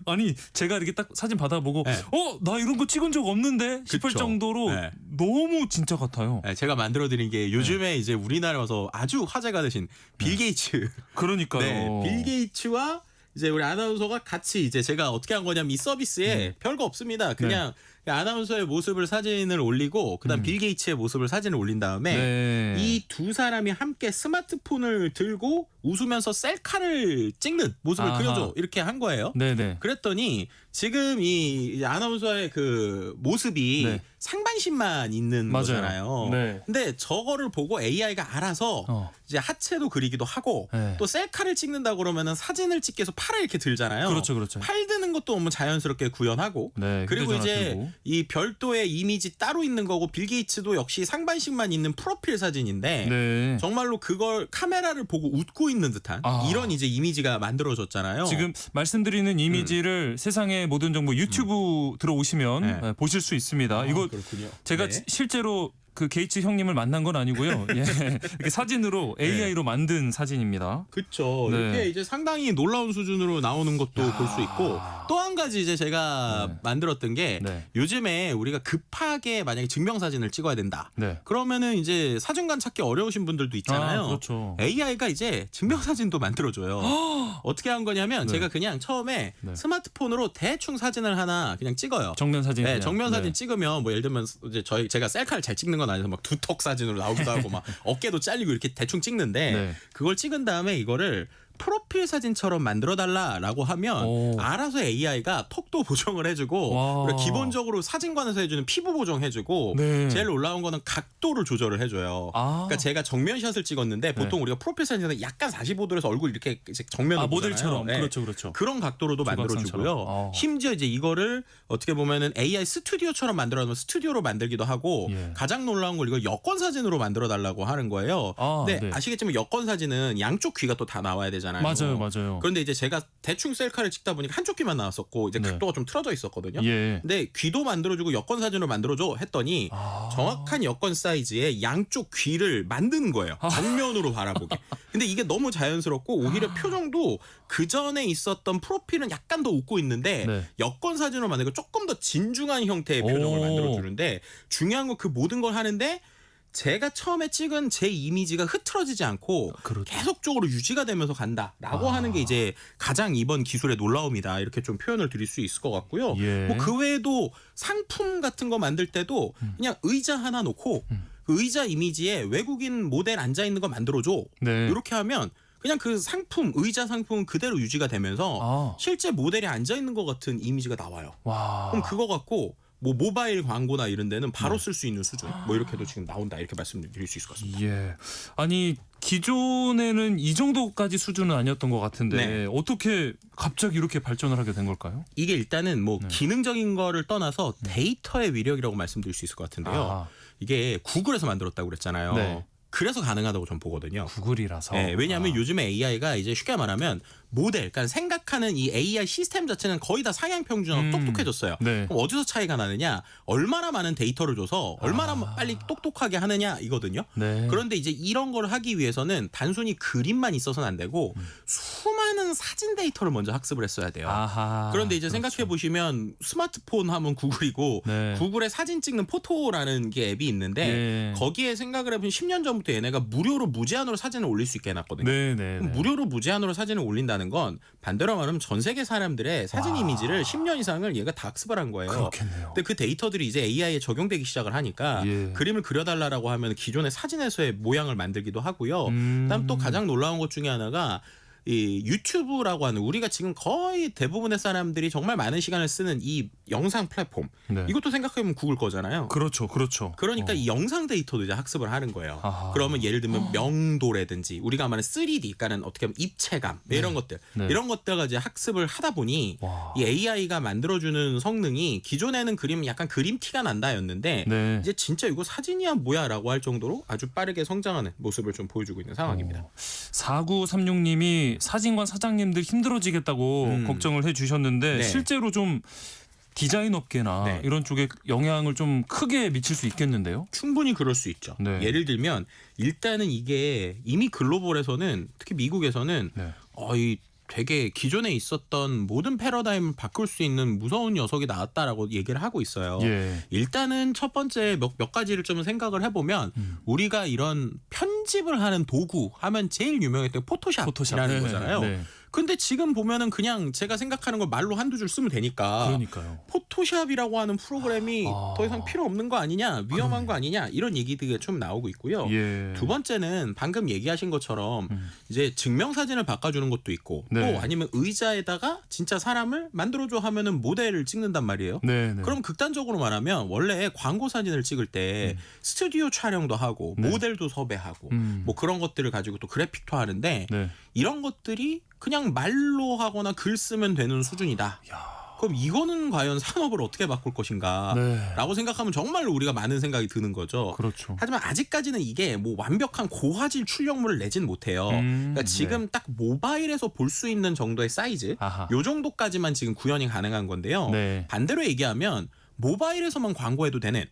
아니 제가 이렇게 딱 사진 받아보고 네. 나 이런 거 찍은 적 없는데 싶을 그쵸. 정도로 네. 너무 진짜 같아요. 네, 제가 만들어 드린 게 요즘에 이제 우리나라에 와서 아주 화제가 되신 빌 게이츠. 그러니까요. 네, 빌 게이츠와 이제 우리 아나운서가 같이 이제 제가 어떻게 한 거냐면 이 서비스에 별거 없습니다. 그냥 아나운서의 모습을 사진을 올리고 그다음 빌 게이츠의 모습을 사진을 올린 다음에 네. 이 두 사람이 함께 스마트폰을 들고 웃으면서 셀카를 찍는 모습을 아하. 그려줘 이렇게 한 거예요. 네네. 그랬더니 지금 이 아나운서의 그 모습이 네. 상반신만 있는 맞아요. 거잖아요. 네. 근데 저거를 보고 AI가 알아서 이제 하체도 그리기도 하고 네. 또 셀카를 찍는다 그러면은 사진을 찍기 위해서 팔을 이렇게 들잖아요. 그렇죠, 그렇죠. 팔 드는 것도 너무 자연스럽게 구현하고 네, 그리고 휴대전화 이제 들고. 이 별도의 이미지 따로 있는 거고 빌 게이츠도 역시 상반신만 있는 프로필 사진인데 네. 정말로 그걸 카메라를 보고 웃고 있는 듯한 이런 이제 이미지가 만들어졌잖아요. 지금 말씀드리는 이미지를 세상의 모든 정보 유튜브 들어오시면 네. 보실 수 있습니다. 이거 그렇군요. 제가 네. 실제로 그 게이츠 형님을 만난 건 아니고요. 예. 이렇게 사진으로 AI로 만든 사진입니다. 그렇죠. 네. 이렇게 이제 상당히 놀라운 수준으로 나오는 것도 볼 수 있고 또 한 가지 이제 제가 네. 만들었던 게 네. 요즘에 우리가 급하게 만약에 증명사진을 찍어야 된다. 네. 그러면은 이제 사진관 찾기 어려우신 분들도 있잖아요. 그렇죠. AI가 이제 증명사진도 만들어줘요. 어떻게 한 거냐면 네. 제가 그냥 처음에 네. 스마트폰으로 대충 사진을 하나 그냥 찍어요. 정면 사진. 네, 그냥. 정면 사진 네. 찍으면 뭐 예를 들면 이제 제가 셀카를 잘 찍는 건 아니어서 막 두턱 사진으로 나오기도 하고 막 어깨도 잘리고 이렇게 대충 찍는데 네. 그걸 찍은 다음에 이거를 프로필 사진처럼 만들어 달라라고 하면 오. 알아서 AI가 턱도 보정을 해주고 와. 그리고 기본적으로 사진관에서 해주는 피부 보정해주고 네. 제일 올라온 거는 각도를 조절을 해줘요. 아. 그러니까 제가 정면샷을 찍었는데 보통 우리가 프로필 사진에는 약간 45도에서 얼굴 이렇게 이제 정면으로 모델처럼. 보잖아요. 네. 그렇죠. 그런 각도로도 조각상처럼. 만들어주고요. 심지어 이제 이거를 어떻게 보면은 AI 스튜디오처럼 만들어놓으면 스튜디오로 만들기도 하고 예. 가장 놀라운 걸 이걸 여권 사진으로 만들어 달라고 하는 거예요. 근데 네. 아시겠지만 여권 사진은 양쪽 귀가 또 다 나와야 되잖아요. 맞아요. 그런데 이제 제가 대충 셀카를 찍다 보니까 한쪽 귀만 나왔었고 이제 네. 각도가 좀 틀어져 있었거든요. 예. 근데 귀도 만들어주고 여권 사진으로 만들어줘 했더니 정확한 여권 사이즈의 양쪽 귀를 만드는 거예요. 정면으로 바라보게. 근데 이게 너무 자연스럽고 오히려 표정도 그 전에 있었던 프로필은 약간 더 웃고 있는데 네. 여권 사진으로 만들고 조금 더 진중한 형태의 표정을 오. 만들어주는데 중요한 건 그 모든 걸 하는데 제가 처음에 찍은 제 이미지가 흐트러지지 않고 그렇죠. 계속적으로 유지가 되면서 간다라고 하는 게 이제 가장 이번 기술의 놀라움이다 이렇게 좀 표현을 드릴 수 있을 것 같고요. 예. 뭐 그 외에도 상품 같은 거 만들 때도 그냥 의자 하나 놓고 그 의자 이미지에 외국인 모델 앉아 있는 거 만들어줘. 네. 이렇게 하면 그냥 그 상품 의자 상품은 그대로 유지가 되면서 실제 모델이 앉아 있는 것 같은 이미지가 나와요. 와. 그럼 그거 갖고 뭐 모바일 광고나 이런 데는 바로 쓸 수 있는 수준 뭐 이렇게도 지금 나온다 이렇게 말씀드릴 수 있을 것 같습니다. 예. 아니 기존에는 이 정도까지 수준은 아니었던 것 같은데 네. 어떻게 갑자기 이렇게 발전을 하게 된 걸까요? 이게 일단은 뭐 네. 기능적인 거를 떠나서 데이터의 위력이라고 말씀드릴 수 있을 것 같은데요. 이게 구글에서 만들었다고 그랬잖아요. 네. 그래서 가능하다고 전 보거든요. 구글이라서. 네, 왜냐하면 요즘에 AI가 이제 쉽게 말하면 모델, 그러니까 생각하는 이 AI 시스템 자체는 거의 다 상향 평준화로 똑똑해졌어요. 네. 그럼 어디서 차이가 나느냐? 얼마나 많은 데이터를 줘서 얼마나 빨리 똑똑하게 하느냐 이거든요. 네. 그런데 이제 이런 걸 하기 위해서는 단순히 그림만 있어서는 안 되고 수많은 사진 데이터를 먼저 학습을 했어야 돼요. 아하. 그런데 이제 그렇죠. 생각해 보시면 스마트폰 하면 구글이고 네. 구글에 사진 찍는 포토라는 게 앱이 있는데 예. 거기에 생각을 해보면 10년 전부터 얘네가 무료로 무제한으로 사진을 올릴 수 있게 해놨거든요. 네. 그럼 무료로 무제한으로 사진을 올린다는 건 반대로 말하면 전 세계 사람들의 사진 이미지를 10년 이상을 얘가 다 학습을 한 거예요. 그렇겠네요. 근데 그 데이터들이 이제 AI에 적용되기 시작을 하니까 예. 그림을 그려달라고 하면 기존의 사진에서의 모양을 만들기도 하고요. 음. 그다음 또 가장 놀라운 것 중에 하나가 이 유튜브라고 하는 우리가 지금 거의 대부분의 사람들이 정말 많은 시간을 쓰는 이 영상 플랫폼 네. 이것도 생각해보면 구글 거잖아요. 그렇죠. 그러니까 이 영상 데이터도 이제 학습을 하는 거예요. 아하. 그러면 예를 들면 명도라든지 우리가 말하는 3D, 그러니까 어떻게 보면 입체감 이런 것들 네. 이런 것들을 이제 학습을 하다 보니 와. 이 AI가 만들어주는 성능이 기존에는 그림 약간 그림 티가 난다였는데 네. 이제 진짜 이거 사진이야 뭐야라고 할 정도로 아주 빠르게 성장하는 모습을 좀 보여주고 있는 상황입니다. 4936님이 사진관 사장님들 힘들어지겠다고 걱정을 해주셨는데 네. 실제로 좀 디자인 업계나 네. 이런 쪽에 영향을 좀 크게 미칠 수 있겠는데요? 충분히 그럴 수 있죠. 네. 예를 들면 일단은 이게 이미 글로벌에서는 특히 미국에서는 네. 이 되게 기존에 있었던 모든 패러다임을 바꿀 수 있는 무서운 녀석이 나왔다라고 얘기를 하고 있어요. 예. 일단은 첫 번째 몇 가지를 좀 생각을 해보면 우리가 이런 편집을 하는 도구 하면 제일 유명했던 포토샵이라는 네. 거잖아요. 네. 근데 지금 보면은 그냥 제가 생각하는 걸 말로 한두 줄 쓰면 되니까 그러니까요. 포토샵이라고 하는 프로그램이 더 이상 필요 없는 거 아니냐, 위험한 거 아니냐 이런 얘기들이 좀 나오고 있고요. 예. 두 번째는 방금 얘기하신 것처럼 이제 증명사진을 바꿔주는 것도 있고 네. 또 아니면 의자에다가 진짜 사람을 만들어줘 하면은 모델을 찍는단 말이에요. 네. 그럼 극단적으로 말하면 원래 광고 사진을 찍을 때 스튜디오 촬영도 하고 네. 모델도 섭외하고 뭐 그런 것들을 가지고 또 그래픽도 하는데 네. 이런 것들이 그냥 말로 하거나 글 쓰면 되는 수준이다. 그럼 이거는 과연 산업을 어떻게 바꿀 것인가 네. 라고 생각하면 정말로 우리가 많은 생각이 드는 거죠. 그렇죠. 하지만 아직까지는 이게 뭐 완벽한 고화질 출력물을 내진 못해요. 그러니까 지금 딱 모바일에서 볼 수 있는 정도의 사이즈 아하. 요 정도까지만 지금 구현이 가능한 건데요. 네. 반대로 얘기하면 모바일에서만 광고해도 되는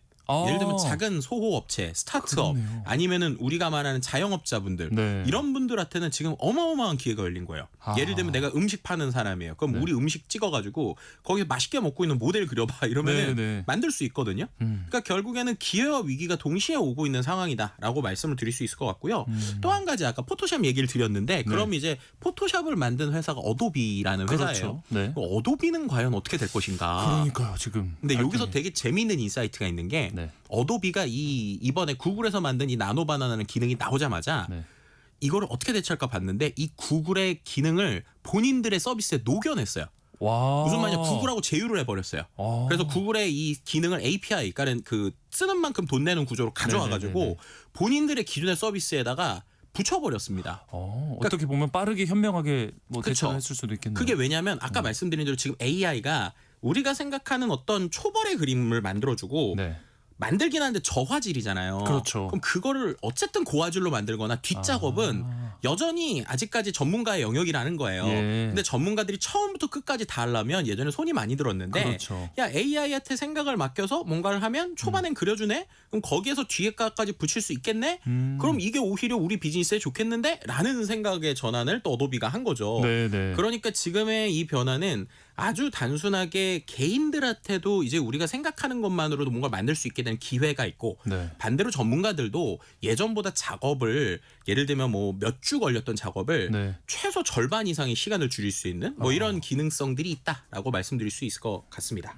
예를 들면 작은 소호업체, 스타트업 그렇네요. 아니면은 우리가 말하는 자영업자분들 네. 이런 분들한테는 지금 어마어마한 기회가 열린 거예요. 아. 예를 들면 내가 음식 파는 사람이에요. 그럼 네. 우리 음식 찍어가지고 거기서 맛있게 먹고 있는 모델 그려봐 이러면은 네. 만들 수 있거든요. 그러니까 결국에는 기회와 위기가 동시에 오고 있는 상황이다라고 말씀을 드릴 수 있을 것 같고요. 또 한 가지 아까 포토샵 얘기를 드렸는데 그럼 이제 포토샵을 만든 회사가 어도비라는 회사예요. 그렇죠. 네. 어도비는 과연 어떻게 될 것인가? 그러니까요, 지금. 근데 여기서 발등에. 되게 재미있는 인사이트가 있는 게 네. 어도비가 이번에 구글에서 만든 이 나노 바나나는 기능이 나오자마자 네. 이거를 어떻게 대처할까 봤는데 이 구글의 기능을 본인들의 서비스에 녹여냈어요. 와. 무슨 말이냐? 구글하고 제휴를 해버렸어요. 아. 그래서 구글의 이 기능을 API, 그러니까 그 쓰는 만큼 돈 내는 구조로 가져와가지고 네네네네. 본인들의 기존의 서비스에다가 붙여버렸습니다. 어떻게 보면 빠르게 현명하게 뭐 그쵸. 대처를 했을 수도 있겠네요. 그게 왜냐하면 아까 말씀드린 대로 지금 AI가 우리가 생각하는 어떤 초벌의 그림을 만들어주고 네. 만들긴 하는데 저화질이잖아요. 그렇죠. 그럼 그거를 어쨌든 고화질로 만들거나 뒷작업은 여전히 아직까지 전문가의 영역이라는 거예요. 예. 근데 전문가들이 처음부터 끝까지 다 하려면 예전에 손이 많이 들었는데 그렇죠. 야 AI한테 생각을 맡겨서 뭔가를 하면 초반엔 그려주네? 그럼 거기에서 뒤에까지 붙일 수 있겠네? 그럼 이게 오히려 우리 비즈니스에 좋겠는데? 라는 생각의 전환을 또 어도비가 한 거죠. 네네. 그러니까 지금의 이 변화는 아주 단순하게 개인들한테도 이제 우리가 생각하는 것만으로도 뭔가 만들 수 있게 되는 기회가 있고 네. 반대로 전문가들도 예전보다 작업을 예를 들면 뭐 몇 주 걸렸던 작업을 네. 최소 절반 이상의 시간을 줄일 수 있는 뭐 이런 기능성들이 있다라고 말씀드릴 수 있을 것 같습니다.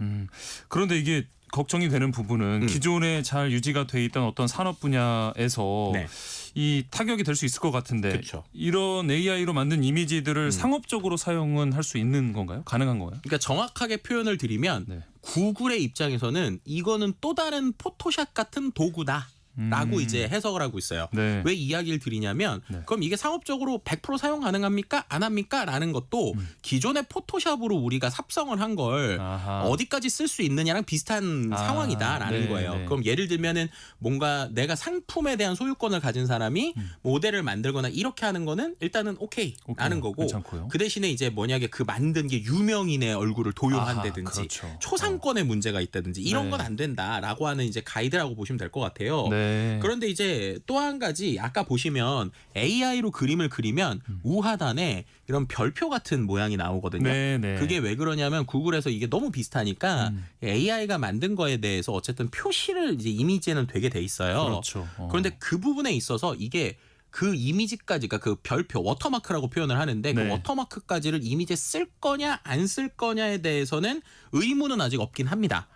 그런데 이게 걱정이 되는 부분은 기존에 잘 유지가 돼 있던 어떤 산업 분야에서 네. 이 타격이 될 수 있을 것 같은데 그쵸. 이런 AI로 만든 이미지들을 상업적으로 사용은 할 수 있는 건가요? 가능한 거예요? 그러니까 정확하게 표현을 드리면 네. 구글의 입장에서는 이거는 또 다른 포토샵 같은 도구다. 라고 이제 해석을 하고 있어요. 네. 왜 이야기를 드리냐면 네. 그럼 이게 상업적으로 100% 사용 가능합니까? 안 합니까? 라는 것도 기존의 포토샵으로 우리가 삽성을 한 걸 아하. 어디까지 쓸 수 있느냐랑 비슷한 상황이다라는 네, 거예요. 네. 그럼 예를 들면은 뭔가 내가 상품에 대한 소유권을 가진 사람이 모델을 만들거나 이렇게 하는 거는 일단은 오케이라는 거고 괜찮고요. 그 대신에 이제 만약에 그 만든 게 유명인의 얼굴을 도용한다든지 아하, 그렇죠. 초상권의 문제가 있다든지 이런 네. 건 안 된다라고 하는 이제 가이드라고 보시면 될 것 같아요. 네. 그런데 이제 또 한 가지 아까 보시면 AI로 그림을 그리면 우하단에 이런 별표 같은 모양이 나오거든요. 네, 네. 그게 왜 그러냐면 구글에서 이게 너무 비슷하니까 AI가 만든 거에 대해서 어쨌든 표시를 이제 이미지에는 되게 돼 있어요. 그렇죠. 그런데 그 부분에 있어서 이게 그 이미지까지, 그러니까 그 별표 워터마크라고 표현을 하는데 네. 그 워터마크까지를 이미지에 쓸 거냐 안 쓸 거냐에 대해서는 의무는 아직 없긴 합니다.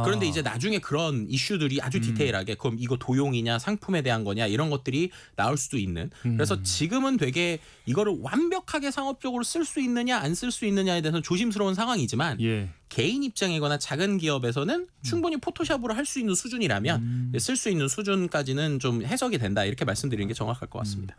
그런데 이제 나중에 그런 이슈들이 아주 디테일하게 그럼 이거 도용이냐 상품에 대한 거냐 이런 것들이 나올 수도 있는. 그래서 지금은 되게 이거를 완벽하게 상업적으로 쓸 수 있느냐 안 쓸 수 있느냐에 대해서는 조심스러운 상황이지만 예. 개인 입장이거나 작은 기업에서는 충분히 포토샵으로 할 수 있는 수준이라면 쓸 수 있는 수준까지는 좀 해석이 된다 이렇게 말씀드리는 게 정확할 것 같습니다.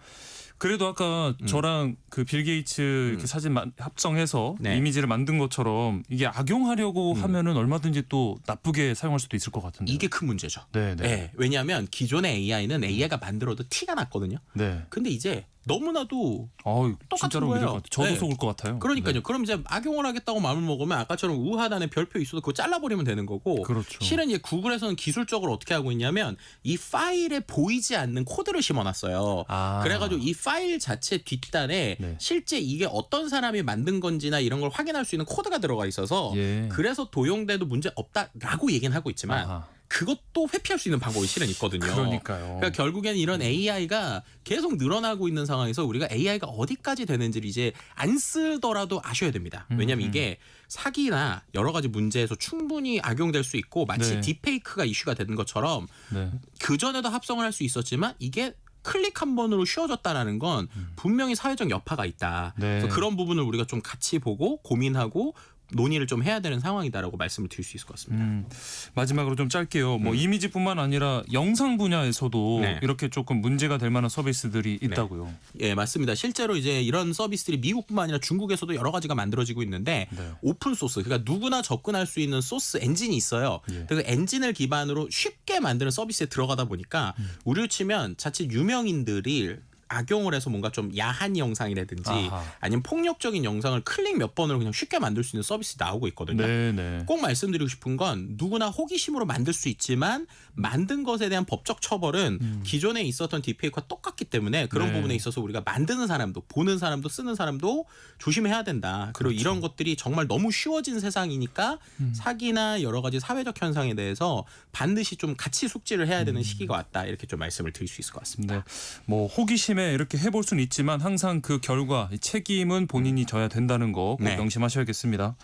그래도 아까 저랑 그 빌 게이츠 이렇게 사진 합성해서 네. 이미지를 만든 것처럼 이게 악용하려고 하면은 얼마든지 또 나쁘게 사용할 수도 있을 것 같은데. 이게 큰 문제죠. 네, 네. 네, 왜냐하면 기존의 AI는 AI가 만들어도 티가 났거든요. 네. 근데 이제 너무나도 진짜로 똑같은 믿을 거예요. 것 같아요. 저도 네. 속을 것 같아요. 그러니까요. 네. 그럼 이제 악용을 하겠다고 마음을 먹으면 아까처럼 우하단에 별표 있어도 그거 잘라버리면 되는 거고. 그렇죠. 실은 이제 구글에서는 기술적으로 어떻게 하고 있냐면 이 파일에 보이지 않는 코드를 심어놨어요. 그래가지고 이 파일 자체 뒷단에 네. 실제 이게 어떤 사람이 만든 건지나 이런 걸 확인할 수 있는 코드가 들어가 있어서 예. 그래서 도용돼도 문제 없다라고 얘기는 하고 있지만 아하. 그것도 회피할 수 있는 방법이 실은 있거든요. 그러니까요. 그러니까 결국엔 이런 AI가 계속 늘어나고 있는 상황에서 우리가 AI가 어디까지 되는지를 이제 안 쓰더라도 아셔야 됩니다. 왜냐하면 이게 사기나 여러 가지 문제에서 충분히 악용될 수 있고 마치 네. 딥페이크가 이슈가 되는 것처럼 네. 그전에도 합성을 할 수 있었지만 이게 클릭 한 번으로 쉬워졌다라는 건 분명히 사회적 여파가 있다. 네. 그래서 그런 부분을 우리가 좀 같이 보고 고민하고 논의를 좀 해야 되는 상황이다라고 말씀을 드릴 수 있을 것 같습니다. 마지막으로 좀 짧게요. 뭐 이미지뿐만 아니라 영상 분야에서도 네. 이렇게 조금 문제가 될 만한 서비스들이 있다고요. 예, 맞습니다. 실제로 이제 이런 서비스들이 미국뿐만 아니라 중국에서도 여러 가지가 만들어지고 있는데 네. 오픈 소스, 그러니까 누구나 접근할 수 있는 소스 엔진이 있어요. 예. 그 엔진을 기반으로 쉽게 만드는 서비스에 들어가다 보니까 우리로 치면 자칫 유명인들이 악용을 해서 뭔가 좀 야한 영상이라든지 아하. 아니면 폭력적인 영상을 클릭 몇 번으로 그냥 쉽게 만들 수 있는 서비스 나오고 있거든요. 네네. 꼭 말씀드리고 싶은 건 누구나 호기심으로 만들 수 있지만 만든 것에 대한 법적 처벌은 기존에 있었던 딥페이크와 똑같기 때문에 그런 네. 부분에 있어서 우리가 만드는 사람도 보는 사람도 쓰는 사람도 조심해야 된다. 그리고 그렇죠. 이런 것들이 정말 너무 쉬워진 세상이니까 사기나 여러 가지 사회적 현상에 대해서 반드시 좀 같이 숙지를 해야 되는 시기가 왔다. 이렇게 좀 말씀을 드릴 수 있을 것 같습니다. 네. 뭐 호기심에 이렇게 해볼 수는 있지만 항상 그 결과 책임은 본인이 져야 된다는 거 꼭 네. 명심하셔야겠습니다.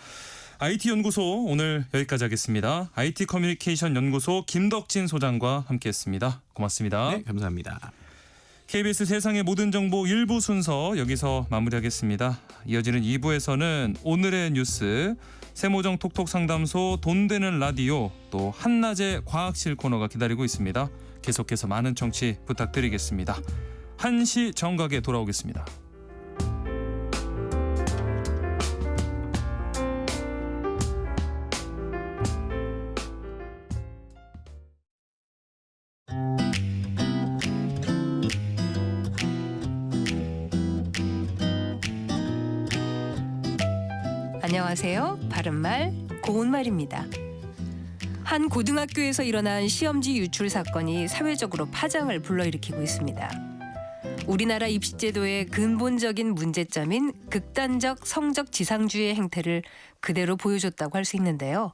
IT 연구소 오늘 여기까지 하겠습니다. IT 커뮤니케이션 연구소 김덕진 소장과 함께했습니다. 고맙습니다. 네, 감사합니다. KBS 세상의 모든 정보 1부 순서 여기서 마무리하겠습니다. 이어지는 2부에서는 오늘의 뉴스, 세모정 톡톡 상담소, 돈 되는 라디오, 또 한낮의 과학실 코너가 기다리고 있습니다. 계속해서 많은 청취 부탁드리겠습니다. 1시 정각에 돌아오겠습니다. 안녕하세요. 바른말 고운말입니다. 한 고등학교에서 일어난 시험지 유출 사건이 사회적으로 파장을 불러일으키고 있습니다. 우리나라 입시제도의 근본적인 문제점인 극단적 성적 지상주의 행태를 그대로 보여줬다고 할 수 있는데요.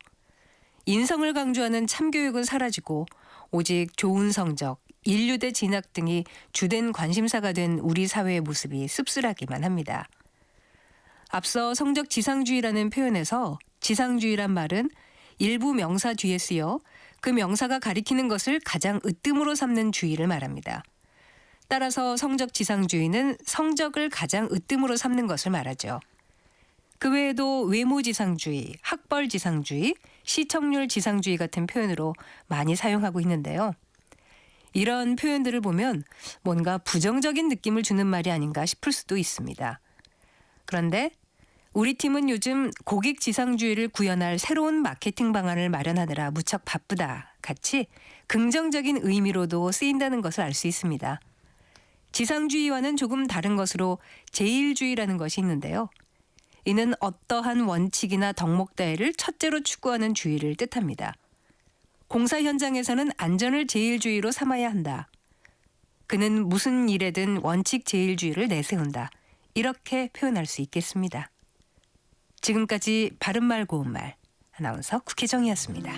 인성을 강조하는 참교육은 사라지고 오직 좋은 성적, 인류대 진학 등이 주된 관심사가 된 우리 사회의 모습이 씁쓸하기만 합니다. 앞서 성적 지상주의라는 표현에서 지상주의란 말은 일부 명사 뒤에 쓰여 그 명사가 가리키는 것을 가장 으뜸으로 삼는 주의를 말합니다. 따라서 성적 지상주의는 성적을 가장 으뜸으로 삼는 것을 말하죠. 그 외에도 외모 지상주의, 학벌 지상주의, 시청률 지상주의 같은 표현으로 많이 사용하고 있는데요. 이런 표현들을 보면 뭔가 부정적인 느낌을 주는 말이 아닌가 싶을 수도 있습니다. 그런데 우리 팀은 요즘 고객 지상주의를 구현할 새로운 마케팅 방안을 마련하느라 무척 바쁘다 같이 긍정적인 의미로도 쓰인다는 것을 알 수 있습니다. 지상주의와는 조금 다른 것으로 제일주의라는 것이 있는데요. 이는 어떠한 원칙이나 덕목다해를 첫째로 추구하는 주의를 뜻합니다. 공사 현장에서는 안전을 제일주의로 삼아야 한다. 그는 무슨 일에든 원칙 제일주의를 내세운다. 이렇게 표현할 수 있겠습니다. 지금까지 바른말 고운말 아나운서 국혜정이었습니다.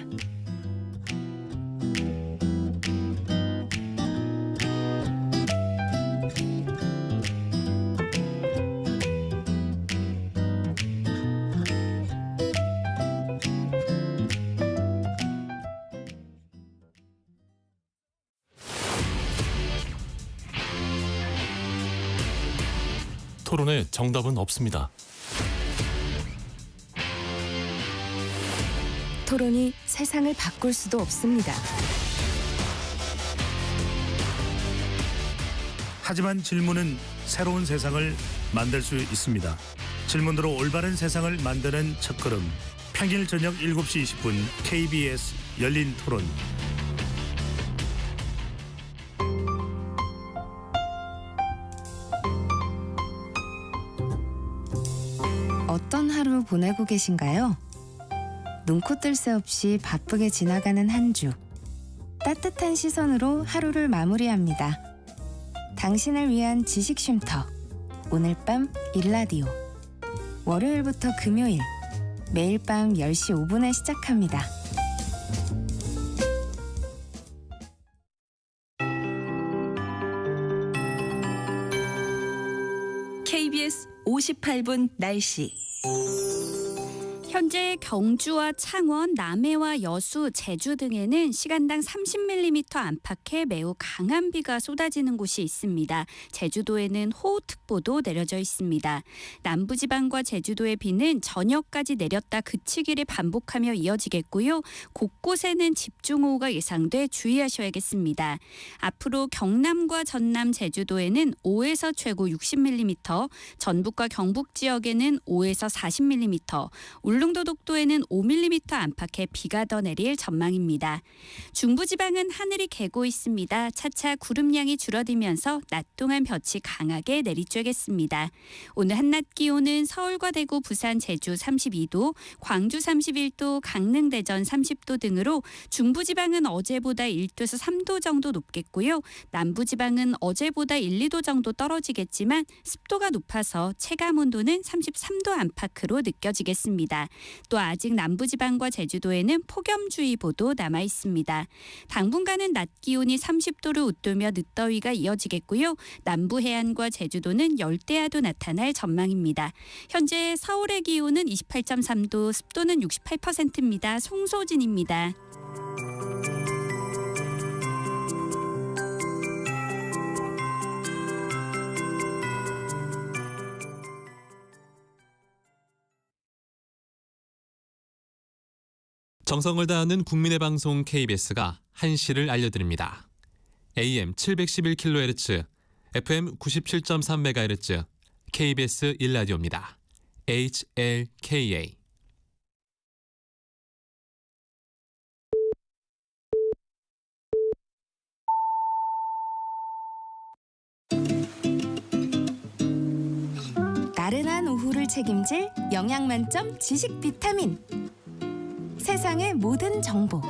토론에 정답은 없습니다. 토론이 세상을 바꿀 수도 없습니다. 하지만 질문은 새로운 세상을 만들 수 있습니다. 질문으로 올바른 세상을 만드는 첫걸음. 평일 저녁 7시 20분 KBS 열린 토론. 어떤 하루 보내고 계신가요? 눈코 뜰 새 없이 바쁘게 지나가는 한 주. 따뜻한 시선으로 하루를 마무리합니다. 당신을 위한 지식 쉼터. 오늘 밤 일라디오. 월요일부터 금요일. 매일 밤 10시 5분에 시작합니다. KBS 58분 날씨. 현재 경주와 창원, 남해와 여수, 제주 등에는 시간당 30mm 안팎의 매우 강한 비가 쏟아지는 곳이 있습니다. 제주도에는 호우특보도 내려져 있습니다. 남부지방과 제주도의 비는 저녁까지 내렸다 그치기를 반복하며 이어지겠고요. 곳곳에는 집중호우가 예상돼 주의하셔야겠습니다. 앞으로 경남과 전남, 제주도에는 5에서 최고 60mm, 전북과 경북 지역에는 5에서 40mm, 울릉 대청도 독도에는 5mm 안팎의 비가 더 내릴 전망입니다. 중부지방은 하늘이 개고 있습니다. 차차 구름량이 줄어들면서 낮 동안 볕이 강하게 내리쬐겠습니다. 오늘 한낮 기온은 서울과 대구, 부산, 제주 32도, 광주 31도, 강릉, 대전 30도 등으로 중부지방은 어제보다 1도에서 3도 정도 높겠고요. 남부지방은 어제보다 1, 2도 정도 떨어지겠지만 습도가 높아서 체감 온도는 33도 안팎으로 느껴지겠습니다. 또 아직 남부지방과 제주도에는 폭염주의보도 남아 있습니다. 당분간은 낮 기온이 30도를 웃돌며 늦더위가 이어지겠고요. 남부 해안과 제주도는 열대야도 나타날 전망입니다. 현재 서울의 기온은 28.3도, 습도는 68%입니다. 송소진입니다. 정성을 다하는 국민의 방송 KBS가 한시를 알려드립니다. AM 711kHz, FM 97.3MHz, KBS 1라디오입니다. HLKA. 나른한 오후를 책임질 영양 만점 지식 비타민. 세상의 모든 정보.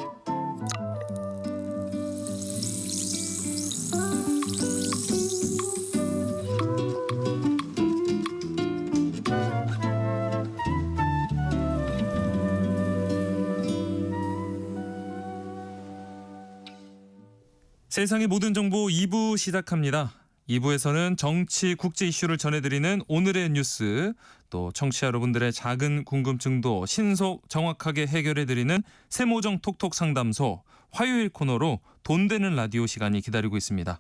세상의 모든 정보 2부 시작합니다. 2부에서는 정치, 국제 이슈를 전해드리는 오늘의 뉴스, 또 청취자 여러분들의 작은 궁금증도 신속 정확하게 해결해드리는 세모정 톡톡 상담소 화요일 코너로 돈 되는 라디오 시간이 기다리고 있습니다.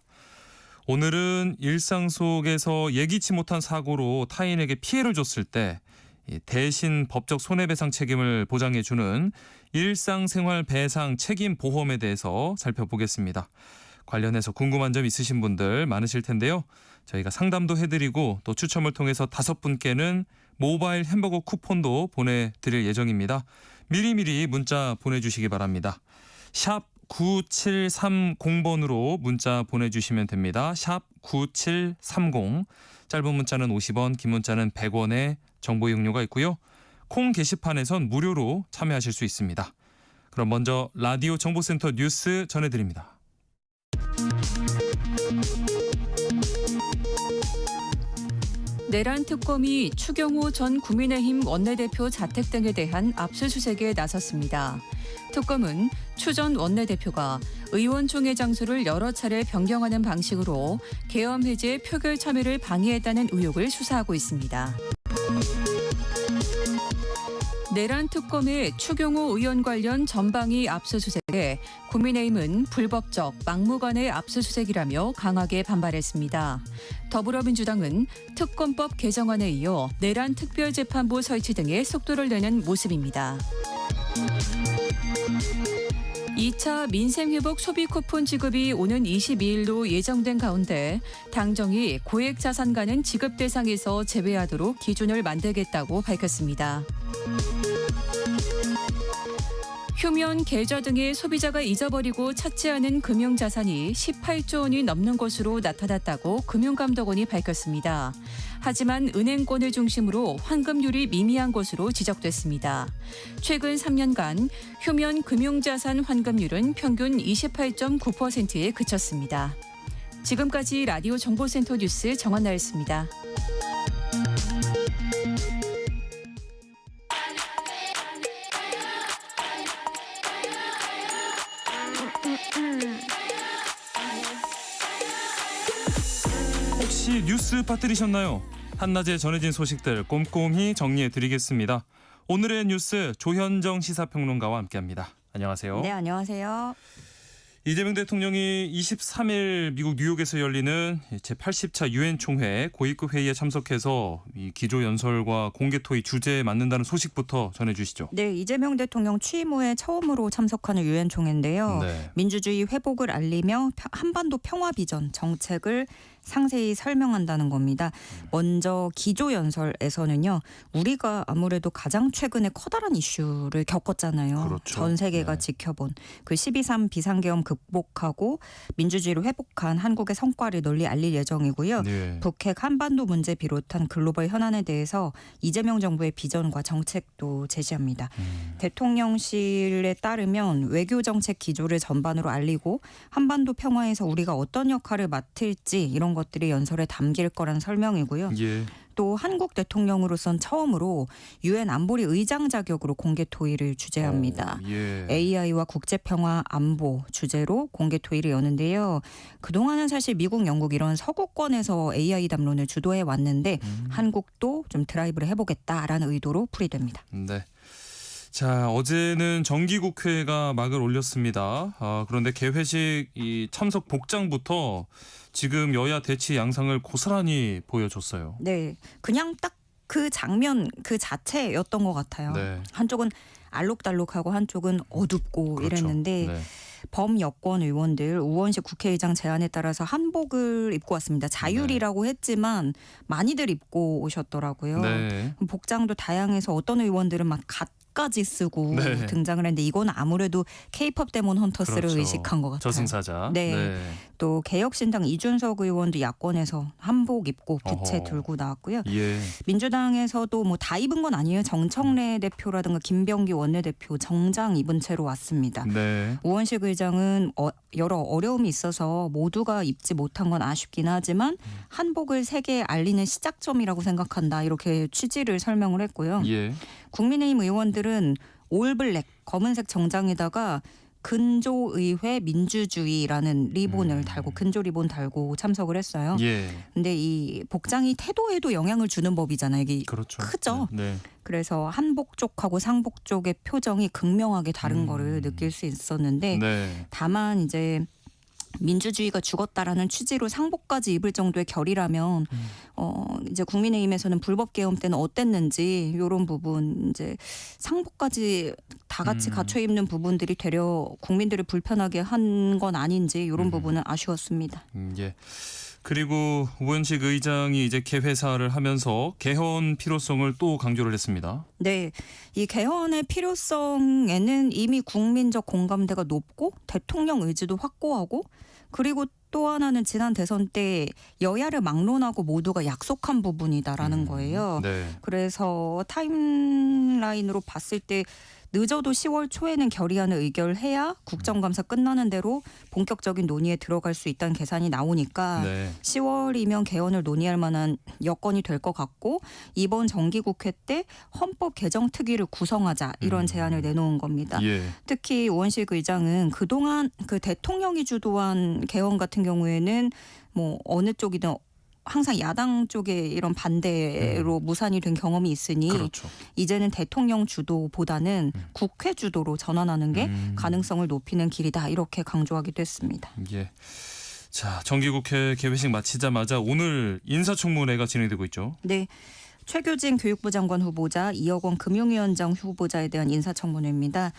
오늘은 일상 속에서 예기치 못한 사고로 타인에게 피해를 줬을 때 대신 법적 손해배상 책임을 보장해주는 일상생활 배상 책임 보험에 대해서 살펴보겠습니다. 관련해서 궁금한 점 있으신 분들 많으실 텐데요. 저희가 상담도 해드리고 또 추첨을 통해서 5분께는 모바일 햄버거 쿠폰도 보내드릴 예정입니다. 미리미리 문자 보내주시기 바랍니다. 샵 9730번으로 문자 보내주시면 됩니다. 샵 9730. 짧은 문자는 50원, 긴 문자는 100원의 정보 이용료가 있고요. 콩 게시판에선 무료로 참여하실 수 있습니다. 그럼 먼저 라디오 정보센터 뉴스 전해드립니다. 내란 특검이 추경호 전 국민의힘 원내대표 자택 등에 대한 압수수색에 나섰습니다. 특검은 추 전 원내대표가 의원총회 장소를 여러 차례 변경하는 방식으로 계엄 해제 표결 참여를 방해했다는 의혹을 수사하고 있습니다. 내란 특검의 추경호 의원 관련 전방위 압수수색에 국민의힘은 불법적 막무가내 압수수색이라며 강하게 반발했습니다. 더불어민주당은 특검법 개정안에 이어 내란 특별재판부 설치 등의 속도를 내는 모습입니다. 2차 민생회복 소비 쿠폰 지급이 오는 22일로 예정된 가운데 당정이 고액자산가는 지급 대상에서 제외하도록 기준을 만들겠다고 밝혔습니다. 휴면, 계좌 등의 소비자가 잊어버리고 찾지 않은 금융자산이 18조 원이 넘는 것으로 나타났다고 금융감독원이 밝혔습니다. 하지만 은행권을 중심으로 환급률이 미미한 것으로 지적됐습니다. 최근 3년간 휴면 금융자산 환급률은 평균 28.9%에 그쳤습니다. 지금까지 라디오 정보센터 뉴스 정한나였습니다. 혹시 뉴스 빠뜨리셨나요? 한낮에 전해진 소식들 꼼꼼히 정리해드리겠습니다. 오늘의 뉴스 조현정 시사평론가와 함께합니다. 안녕하세요. 네, 안녕하세요. 이재명 대통령이 23일 미국 뉴욕에서 열리는 제80차 유엔 총회 고위급 회의에 참석해서 이 기조 연설과 공개 토의 주제에 맞는다는 소식부터 전해주시죠. 네, 이재명 대통령 취임 후에 처음으로 참석하는 유엔 총회인데요. 네. 민주주의 회복을 알리며 한반도 평화 비전 정책을 상세히 설명한다는 겁니다. 먼저 기조 연설에서는요. 우리가 아무래도 가장 최근에 커다란 이슈를 겪었잖아요. 그렇죠. 전 세계가 네. 지켜본 그 12.3 비상계엄 극복하고 민주주의를 회복한 한국의 성과를 널리 알릴 예정이고요. 네. 북핵 한반도 문제 비롯한 글로벌 현안에 대해서 이재명 정부의 비전과 정책도 제시합니다. 대통령실에 따르면 외교 정책 기조를 전반으로 알리고 한반도 평화에서 우리가 어떤 역할을 맡을지 이런 것들이 연설에 담길 거란 설명이고요. 예. 또 한국 대통령으로선 처음으로 유엔 안보리 의장 자격으로 공개 토의를 주재합니다. 예. AI와 국제평화 안보 주제로 공개 토의를 여는데요. 그동안은 사실 미국, 영국 이런 서구권에서 AI 담론을 주도해 왔는데 한국도 좀 드라이브를 해보겠다라는 의도로 풀이됩니다. 네. 자, 어제는 정기국회가 막을 올렸습니다. 그런데 개회식 이 참석 복장부터 지금 여야 대치 양상을 고스란히 보여줬어요. 네, 그냥 딱 그 장면 그 자체였던 것 같아요. 네. 한쪽은 알록달록하고 한쪽은 어둡고 그렇죠. 이랬는데 네. 범여권 의원들 우원식 국회의장 제안에 따라서 한복을 입고 왔습니다. 자율이라고 했지만 많이들 입고 오셨더라고요. 네. 복장도 다양해서 어떤 의원들은 막 갓까지 쓰고 네. 등장을 했는데 이건 아무래도 K-팝 데몬 헌터스를 그렇죠. 의식한 것 같아요. 저승사자. 네. 또 개혁신당 이준석 의원도 야권에서 한복 입고 부채 어허. 들고 나왔고요. 예. 민주당에서도 뭐 다 입은 건 아니에요. 정청래 대표라든가 김병기 원내대표 정장 입은 채로 왔습니다. 네. 우원식 의장은 여러 어려움이 있어서 모두가 입지 못한 건 아쉽긴 하지만 한복을 세계에 알리는 시작점이라고 생각한다. 이렇게 취지를 설명을 했고요. 예. 국민의힘 의원들은 올블랙 검은색 정장에다가 근조의회 민주주의라는 리본을 달고 근조 리본 달고 참석을 했어요. 예. 근데 이 복장이 태도에도 영향을 주는 법이잖아요. 이게 그렇죠. 크죠. 네. 그래서 한복 쪽하고 상복 쪽의 표정이 극명하게 다른 거를 느낄 수 있었는데 네. 다만 이제 민주주의가 죽었다라는 취지로 상복까지 입을 정도의 결이라면 이제 국민의힘에서는 불법 계엄 때는 어땠는지 이런 부분 이제 상복까지 다 같이 갖춰 입는 부분들이 되려 국민들을 불편하게 한 건 아닌지 이런 부분은 아쉬웠습니다. 예. 그리고 우원식 의장이 이제 개회사를 하면서 개헌 필요성을 또 강조를 했습니다. 네, 이 개헌의 필요성에는 이미 국민적 공감대가 높고 대통령 의지도 확고하고 그리고 또 하나는 지난 대선 때 여야를 막론하고 모두가 약속한 부분이다라는 거예요. 네. 그래서 타임라인으로 봤을 때 늦어도 10월 초에는 결의안을 의결해야 국정감사 끝나는 대로 본격적인 논의에 들어갈 수 있다는 계산이 나오니까 네. 10월이면 개헌을 논의할 만한 여건이 될 것 같고 이번 정기국회 때 헌법 개정 특위를 구성하자 이런 제안을 내놓은 겁니다. 예. 특히 우원식 의장은 그동안 그 대통령이 주도한 개헌 같은 경우에는 뭐 어느 쪽이든 항상 야당 쪽에 이런 반대로 무산이 된 경험이 있으니 그렇죠. 이제는 대통령 주도보다는 국회 주도로 전환하는 게 가능성을 높이는 길이다 이렇게 강조하기도 했습니다. 예. 자, 정기국회 개회식 마치자마자 오늘 인사청문회가 진행되고 있죠. 네. 최규진 교육부 장관 후보자, 이억원 금융위원장 후보자에 대한 인사청문회입니다.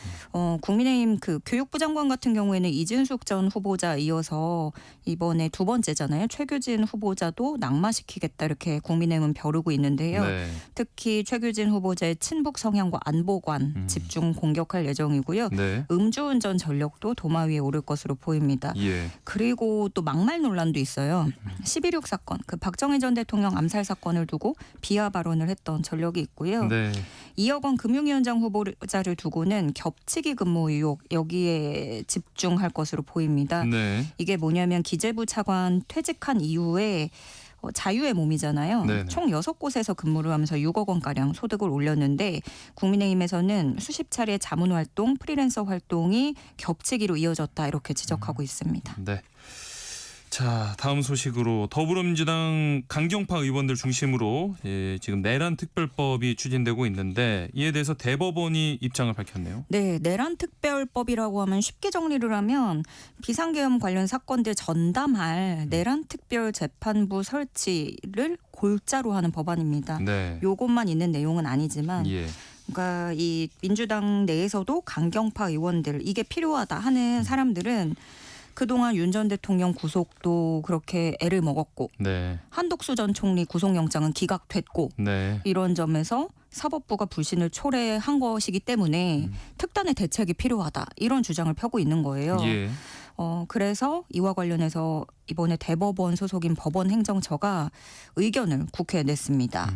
국민의힘 그 교육부 장관 같은 경우에는 이진숙 전 후보자 이어서 이번에 두 번째잖아요. 최규진 후보자도 낙마시키겠다 이렇게 국민의힘은 벼르고 있는데요. 네. 특히 최규진 후보자의 친북 성향과 안보관 집중 공격할 예정이고요. 네. 음주운전 전력도 도마 위에 오를 것으로 보입니다. 예. 그리고 또 막말 논란도 있어요. 11.6 사건, 그 박정희 전 대통령 암살 사건을 두고 비하 발언을 했던 전력이 있고요. 네. 이억원 금융위원장 후보자를 두고는 겹치기 근무 의혹 여기에 집중할 것으로 보입니다. 네. 이게 뭐냐면 기재부 차관 퇴직한 이후에 자유의 몸이잖아요. 네네. 총 6곳에서 근무를 하면서 6억 원가량 소득을 올렸는데 국민의힘에서는 수십 차례 자문활동, 프리랜서 활동이 겹치기로 이어졌다 이렇게 지적하고 있습니다. 네. 자, 다음 소식으로 더불어민주당 강경파 의원들 중심으로 지금 내란 특별법이 추진되고 있는데 이에 대해서 대법원이 입장을 밝혔네요. 네, 내란 특별법이라고 하면 쉽게 정리를 하면 비상계엄 관련 사건들 전담할 내란 특별 재판부 설치를 골자로 하는 법안입니다. 네. 요것만 있는 내용은 아니지만 예. 그러니까 이 민주당 내에서도 강경파 의원들 이게 필요하다 하는 사람들은 그동안 윤 전 대통령 구속도 그렇게 애를 먹었고 네. 한덕수 전 총리 구속영장은 기각됐고 네. 이런 점에서 사법부가 불신을 초래한 것이기 때문에 특단의 대책이 필요하다 이런 주장을 펴고 있는 거예요. 예. 그래서 이와 관련해서 이번에 대법원 소속인 법원행정처가 의견을 국회에 냈습니다.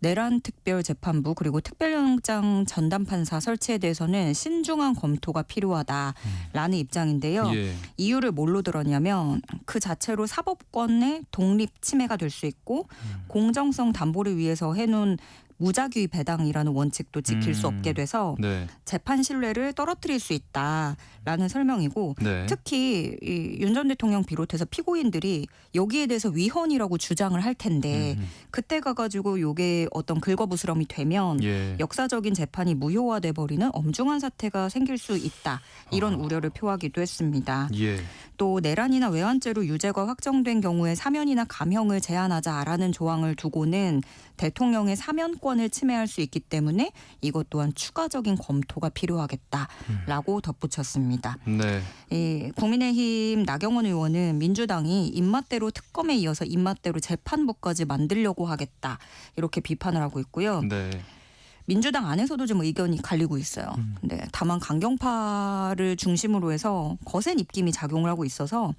내란 특별재판부 그리고 특별영장 전담판사 설치에 대해서는 신중한 검토가 필요하다라는 입장인데요. 예. 이유를 뭘로 들었냐면 그 자체로 사법권의 독립 침해가 될 수 있고 공정성 담보를 위해서 해놓은 무작위 배당이라는 원칙도 지킬 수 없게 돼서 네. 재판 신뢰를 떨어뜨릴 수 있다라는 설명이고 네. 특히 윤 전 대통령 비롯해서 피고인들이 여기에 대해서 위헌이라고 주장을 할 텐데 그때 가가지고 이게 어떤 긁어부스럼이 되면 예. 역사적인 재판이 무효화돼 버리는 엄중한 사태가 생길 수 있다 이런 우려를 표하기도 했습니다. 예. 또 내란이나 외환죄로 유죄가 확정된 경우에 사면이나 감형을 제한하자라는 조항을 두고는 대통령의 사면권을 침해할 수 있기 때문에 이것 또한 추가적인 검토가 필요하겠다라고 덧붙였습니다. 네. 국민의힘 나경원 의원은 민주당이 입맛대로 특검에 이어서 입맛대로 재판부까지 만들려고 하겠다 이렇게 비판을 하고 있고요. 네. 민주당 안에서도 좀 의견이 갈리고 있어요. 근데 다만 강경파를 중심으로 해서 거센 입김이 작용을 하고 있어서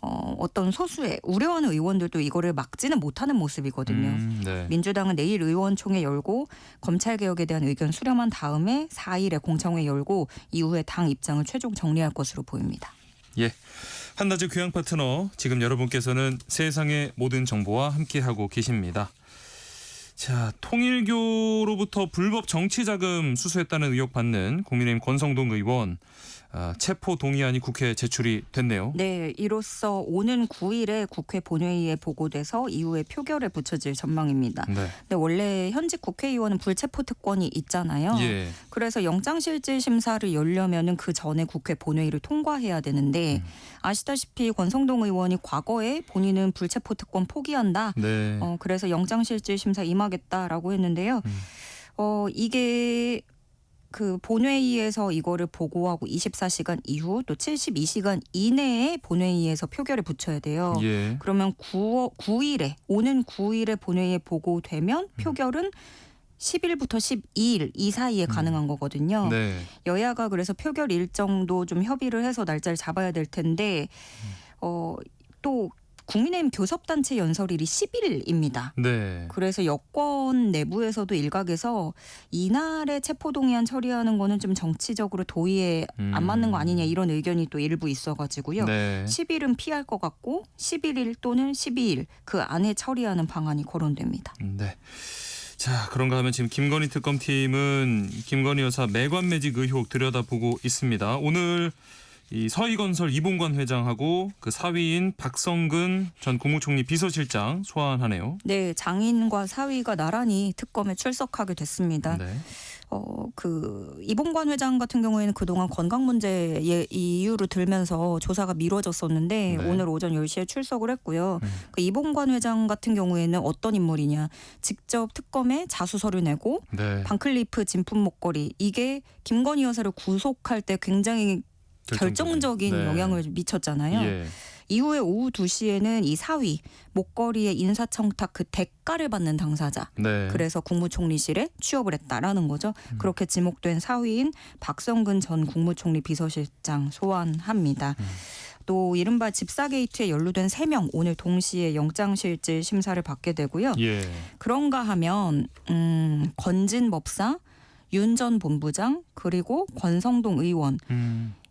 어떤 소수의 우려하는 의원들도 이거를 막지는 못하는 모습이거든요. 네. 민주당은 내일 의원총회 열고 검찰개혁에 대한 의견 수렴한 다음에 4일에 공청회 열고 이후에 당 입장을 최종 정리할 것으로 보입니다. 예. 한낮의 교양 파트너 지금 여러분께서는 세상의 모든 정보와 함께하고 계십니다. 자, 통일교로부터 불법 정치자금 수수했다는 의혹 받는 국민의힘 권성동 의원 체포 동의안이 국회에 제출이 됐네요. 네, 이로써 오는 9일에 국회 본회의에 보고돼서 이후에 표결에 붙여질 전망입니다. 네. 근데 원래 현직 국회의원은 불체포 특권이 있잖아요. 예. 그래서 영장실질 심사를 열려면은 그 전에 국회 본회의를 통과해야 되는데 아시다시피 권성동 의원이 과거에 본인은 불체포 특권 포기한다. 네. 그래서 영장실질 심사 임하겠다라고 했는데요. 이게 그 본회의에서 이거를 보고하고 24시간 이후 또 72시간 이내에 본회의에서 표결에 붙여야 돼요. 예. 그러면 9일에 오는 9일에 본회의에 보고되면 표결은 10일부터 12일 이 사이에 가능한 거거든요. 네. 여야가 그래서 표결 일정도 좀 협의를 해서 날짜를 잡아야 될 텐데 또 국민의힘 교섭단체 연설일이 10일입니다. 네. 그래서 여권 내부에서도 일각에서 이날에 체포동의안 처리하는 거는 좀 정치적으로 도의에 안 맞는 거 아니냐 이런 의견이 또 일부 있어가지고요. 네. 10일은 피할 것 같고 11일 또는 12일 그 안에 처리하는 방안이 거론됩니다. 네. 자, 그런가 하면 지금 김건희 특검팀은 김건희 여사 매관 매직 의혹 들여다보고 있습니다. 오늘 이 서희건설 이봉관 회장하고 그 사위인 박성근 전 국무총리 비서실장 소환하네요. 네, 장인과 사위가 나란히 특검에 출석하게 됐습니다. 네. 그 이봉관 회장 같은 경우에는 그동안 건강 문제의 이유로 들면서 조사가 미뤄졌었는데 네. 오늘 오전 10시에 출석을 했고요. 그 이봉관 회장 같은 경우에는 어떤 인물이냐. 직접 특검에 자수서를 내고 네. 반클리프 진품 목걸이 이게 김건희 여사를 구속할 때 굉장히 결정적인 네. 영향을 미쳤잖아요. 예. 이후에 오후 2시에는 이 사위 목걸이에 인사청탁 그 대가를 받는 당사자. 네. 그래서 국무총리실에 취업을 했다라는 거죠. 그렇게 지목된 사위인 박성근 전 국무총리 비서실장 소환합니다. 또 이른바 집사 게이트에 연루된 3명 오늘 동시에 영장실질 심사를 받게 되고요. 예. 그런가 하면 건진 법사, 윤 전 본부장 그리고 권성동 의원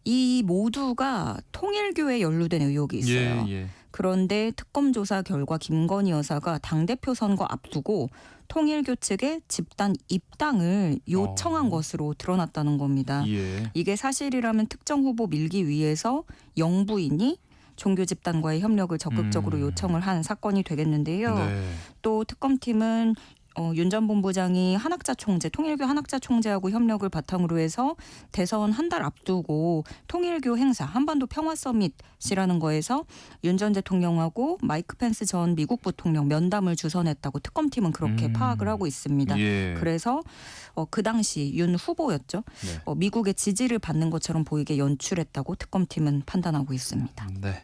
이 모두가 통일교에 연루된 의혹이 있어요. 예. 그런데 특검 조사 결과 김건희 여사가 당대표 선거 앞두고 통일교 측에 집단 입당을 요청한 것으로 드러났다는 겁니다. 예. 이게 사실이라면 특정 후보 밀기 위해서 영부인이 종교 집단과의 협력을 적극적으로 요청을 한 사건이 되겠는데요. 네. 또 특검팀은 윤 전 본부장이 한학자 총재, 통일교 한학자 총재하고 협력을 바탕으로 해서 대선 한 달 앞두고 통일교 행사 한반도 평화 서밋이라는 거에서 윤 전 대통령하고 마이크 펜스 전 미국 부통령 면담을 주선했다고 특검팀은 그렇게 파악을 하고 있습니다. 예. 그래서 그 당시 윤 후보였죠. 네. 미국의 지지를 받는 것처럼 보이게 연출했다고 특검팀은 판단하고 있습니다. 네.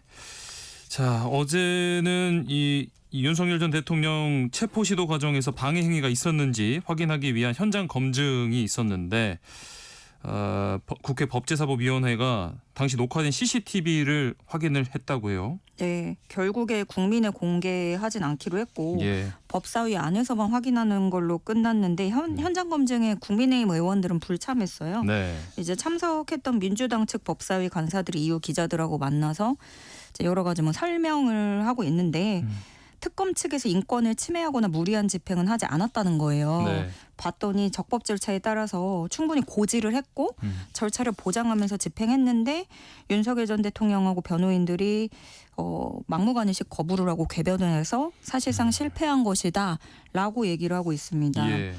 자, 어제는 이 윤석열 전 대통령 체포 시도 과정에서 방해 행위가 있었는지 확인하기 위한 현장 검증이 있었는데 국회 법제사법위원회가 당시 녹화된 CCTV를 확인을 했다고 해요. 네, 결국에 국민에 공개하진 않기로 했고 예. 법사위 안에서만 확인하는 걸로 끝났는데 현장 검증에 국민의힘 의원들은 불참했어요. 네. 이제 참석했던 민주당 측 법사위 간사들이 이후 기자들하고 만나서 이제 여러 가지 설명을 하고 있는데 특검 측에서 인권을 침해하거나 무리한 집행은 하지 않았다는 거예요. 네. 봤더니 적법 절차에 따라서 충분히 고지를 했고 절차를 보장하면서 집행했는데 윤석열 전 대통령하고 변호인들이 막무가내식 거부를 하고 궤변을 해서 사실상 실패한 것이다라고 얘기를 하고 있습니다. 예.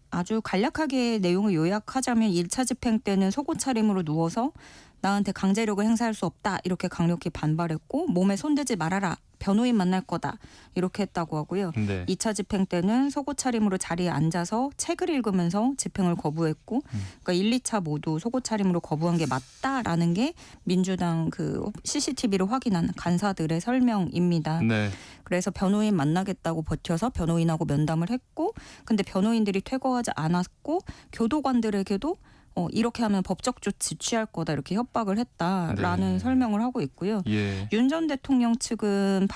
아주 간략하게 내용을 요약하자면 1차 집행 때는 속옷 차림으로 누워서 나한테 강제력을 행사할 수 없다 이렇게 강력히 반발했고 몸에 손대지 말아라. 변호인 만날 거다 이렇게 했다고 하고요. 네. 2차 집행 때는 속옷 차림으로 자리에 앉아서 책을 읽으면서 집행을 거부했고 그러니까 1, 2차 모두 속옷 차림으로 거부한 게 맞다라는 게 민주당 그 CCTV를 확인한 간사들의 설명입니다. 네. 그래서 변호인 만나겠다고 버텨서 변호인하고 면담을 했고 근데 변호인들이 퇴거하지 않았고 교도관들에게도 이렇게 하면 법적 조치 취할 거다 이렇게 협박을 했다라는 네. 설명을 하고 있고요. 예. 윤 전 대통령 측은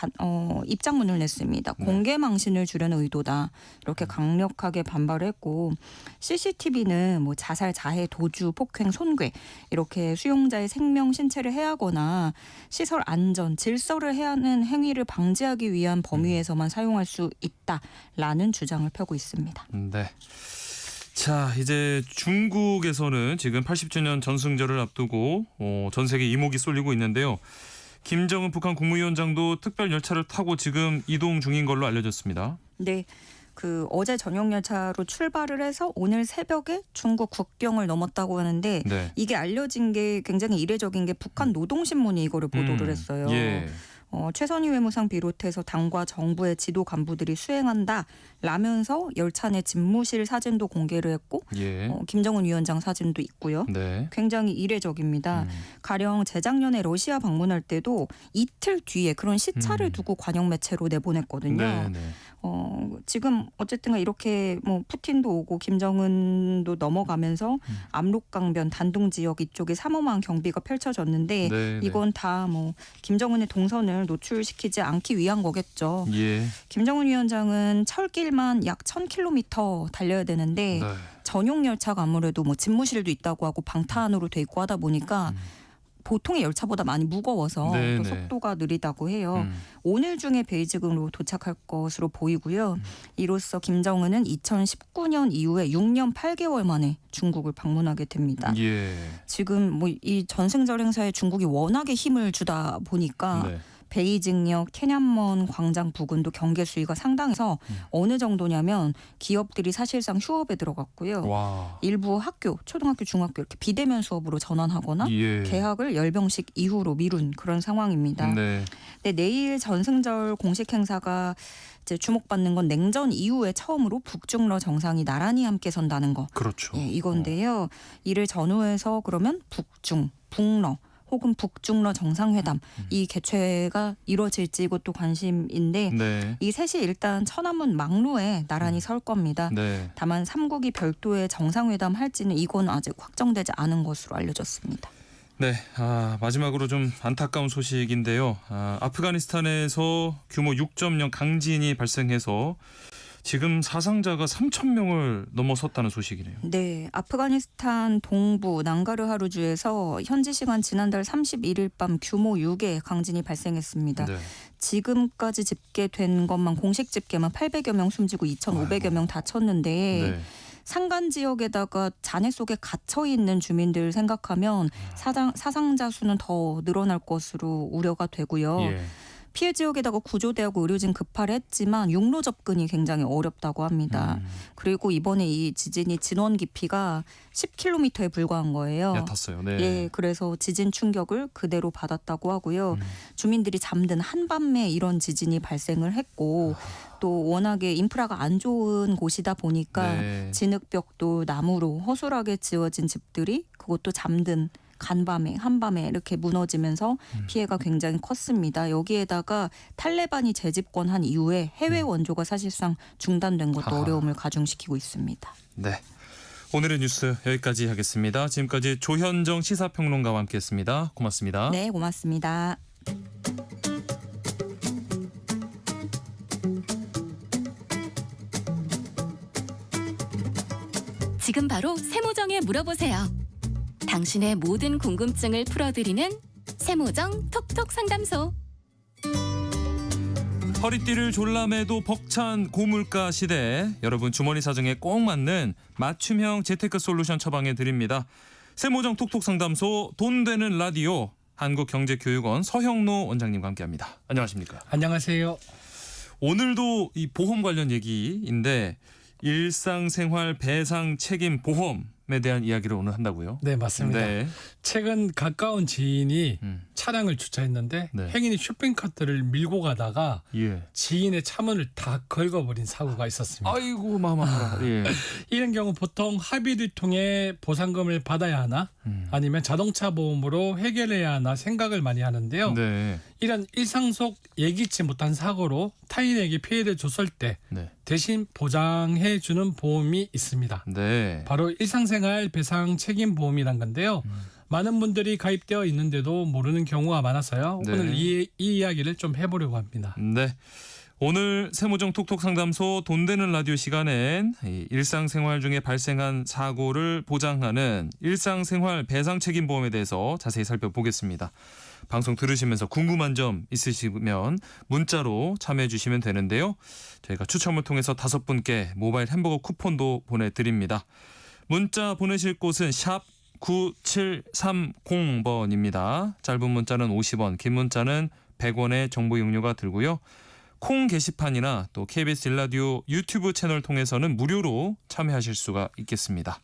입장문을 냈습니다. 네. 공개망신을 주려는 의도다 이렇게 강력하게 반발을 했고 CCTV는 자살, 자해, 도주, 폭행, 손괴 이렇게 수용자의 생명, 신체를 해하거나 시설 안전, 질서를 해하는 행위를 방지하기 위한 범위에서만 사용할 수 있다라는 주장을 펴고 있습니다. 네. 자, 이제 중국에서는 지금 80주년 전승절을 앞두고 전 세계 이목이 쏠리고 있는데요. 김정은 북한 국무위원장도 특별 열차를 타고 지금 이동 중인 걸로 알려졌습니다. 네. 어제 저녁 열차로 출발을 해서 오늘 새벽에 중국 국경을 넘었다고 하는데 네. 이게 알려진 게 굉장히 이례적인 게 북한 노동신문이 이거를 보도를 했어요. 예. 최선희 외무상 비롯해서 당과 정부의 지도 간부들이 수행한다라면서 열차 내 집무실 사진도 공개를 했고 예. 김정은 위원장 사진도 있고요. 네. 굉장히 이례적입니다. 가령 재작년에 러시아 방문할 때도 이틀 뒤에 그런 시차를 두고 관영 매체로 내보냈거든요. 네, 네. 지금 어쨌든 이렇게 푸틴도 오고 김정은도 넘어가면서 압록강변 단둥 지역 이쪽에 삼엄한 경비가 펼쳐졌는데 네, 이건 다 김정은의 동선을 노출시키지 않기 위한 거겠죠. 예. 김정은 위원장은 철길만 약 1000km 달려야 되는데 네. 전용 열차가 아무래도 집무실도 있다고 하고 방탄으로 돼 있고 하다 보니까 보통의 열차보다 많이 무거워서 네, 또 네. 속도가 느리다고 해요. 오늘 중에 베이징으로 도착할 것으로 보이고요. 이로써 김정은은 2019년 이후에 6년 8개월 만에 중국을 방문하게 됩니다. 예. 지금 이 전승절 행사에 중국이 워낙에 힘을 주다 보니까 네. 베이징역天安门 광장 부근도 경계 수위가 상당해서 어느 정도냐면 기업들이 사실상 휴업에 들어갔고요. 와. 일부 학교, 초등학교, 중학교 이렇게 비대면 수업으로 전환하거나 예. 개학을 열병식 이후로 미룬 그런 상황입니다. 네. 근데 내일 전승절 공식 행사가 이제 주목받는 건 냉전 이후에 처음으로 북중러 정상이 나란히 함께 선다는 거. 그렇죠. 예, 이건데요. 이를 전후해서 그러면 북중, 북러 혹은 북중러 정상회담 이 개최가 이루어질지 이것도 관심인데 네. 이 셋이 일단 천안문 막로에 나란히 설 겁니다. 네. 다만 3국이 별도의 정상회담 할지는 이건 아직 확정되지 않은 것으로 알려졌습니다. 네, 마지막으로 좀 안타까운 소식인데요. 아프가니스탄에서 규모 6.0 강진이 발생해서 지금 사상자가 3,000명을 넘어섰다는 소식이네요. 네, 아프가니스탄 동부 난가르하루주에서 현지 시간 지난달 31일 밤 규모 6의 강진이 발생했습니다. 네. 지금까지 집계된 것만 공식 집계만 800여 명 숨지고 2,500여 명 다쳤는데 네. 산간 지역에다가 잔해 속에 갇혀 있는 주민들 생각하면 사상자 수는 더 늘어날 것으로 우려가 되고요. 예. 피해 지역에다가 구조대하고 의료진 급파를 했지만 육로 접근이 굉장히 어렵다고 합니다. 그리고 이번에 이 지진이 진원 깊이가 10km에 불과한 거예요. 얕았어요. 네. 예, 그래서 지진 충격을 그대로 받았다고 하고요. 주민들이 잠든 한밤에 이런 지진이 발생을 했고 또 워낙에 인프라가 안 좋은 곳이다 보니까 네. 진흙벽도 나무로 허술하게 지어진 집들이 그것도 잠든 간밤에 한밤에 이렇게 무너지면서 피해가 굉장히 컸습니다. 여기에다가 탈레반이 재집권한 이후에 해외 원조가 사실상 중단된 것도 어려움을 가중시키고 있습니다. 네. 오늘의 뉴스 여기까지 하겠습니다. 지금까지 조현정 시사평론가와 함께했습니다. 고맙습니다. 네, 고맙습니다. 지금 바로 세모정에 물어보세요. 당신의 모든 궁금증을 풀어드리는 세모정 톡톡 상담소. 허리띠를 졸라매도 벅찬 고물가 시대, 여러분 주머니 사정에 꼭 맞는 맞춤형 재테크 솔루션 처방해 드립니다. 세모정 톡톡 상담소 돈 되는 라디오 한국경제교육원 서형노 원장님과 함께합니다. 안녕하십니까? 안녕하세요. 오늘도 이 보험 관련 얘기인데 일상생활 배상 책임 보험에 대한 이야기를 오늘 한다고요? 네, 맞습니다. 네. 최근 가까운 지인이 차량을 주차했는데 네. 행인이 쇼핑카트를 밀고 가다가 예. 지인의 차문을 다 긁어버린 사고가 있었습니다. 아이고 마음 아파라. 예. 이런 경우 보통 합의를 통해 보상금을 받아야 하나 아니면 자동차 보험으로 해결해야 하나 생각을 많이 하는데요. 네. 이런 일상 속 예기치 못한 사고로 타인에게 피해를 줬을 때 네. 대신 보장해 주는 보험이 있습니다. 네. 바로 일상생활 배상 책임 보험이란 건데요. 많은 분들이 가입되어 있는데도 모르는 경우가 많아서요. 네. 오늘 이 이야기를 좀 해보려고 합니다. 네. 오늘 세모정 톡톡 상담소 돈 되는 라디오 시간엔 일상생활 중에 발생한 사고를 보장하는 일상생활 배상 책임 보험에 대해서 자세히 살펴보겠습니다. 방송 들으시면서 궁금한 점 있으시면 문자로 참여해 주시면 되는데요. 저희가 추첨을 통해서 5분께 모바일 햄버거 쿠폰도 보내드립니다. 문자 보내실 곳은 샵 9730번입니다. 짧은 문자는 50원, 긴 문자는 100원의 정보 이용료가 들고요. 콩 게시판이나 또 KBS 일라디오 유튜브 채널 통해서는 무료로 참여하실 수가 있겠습니다.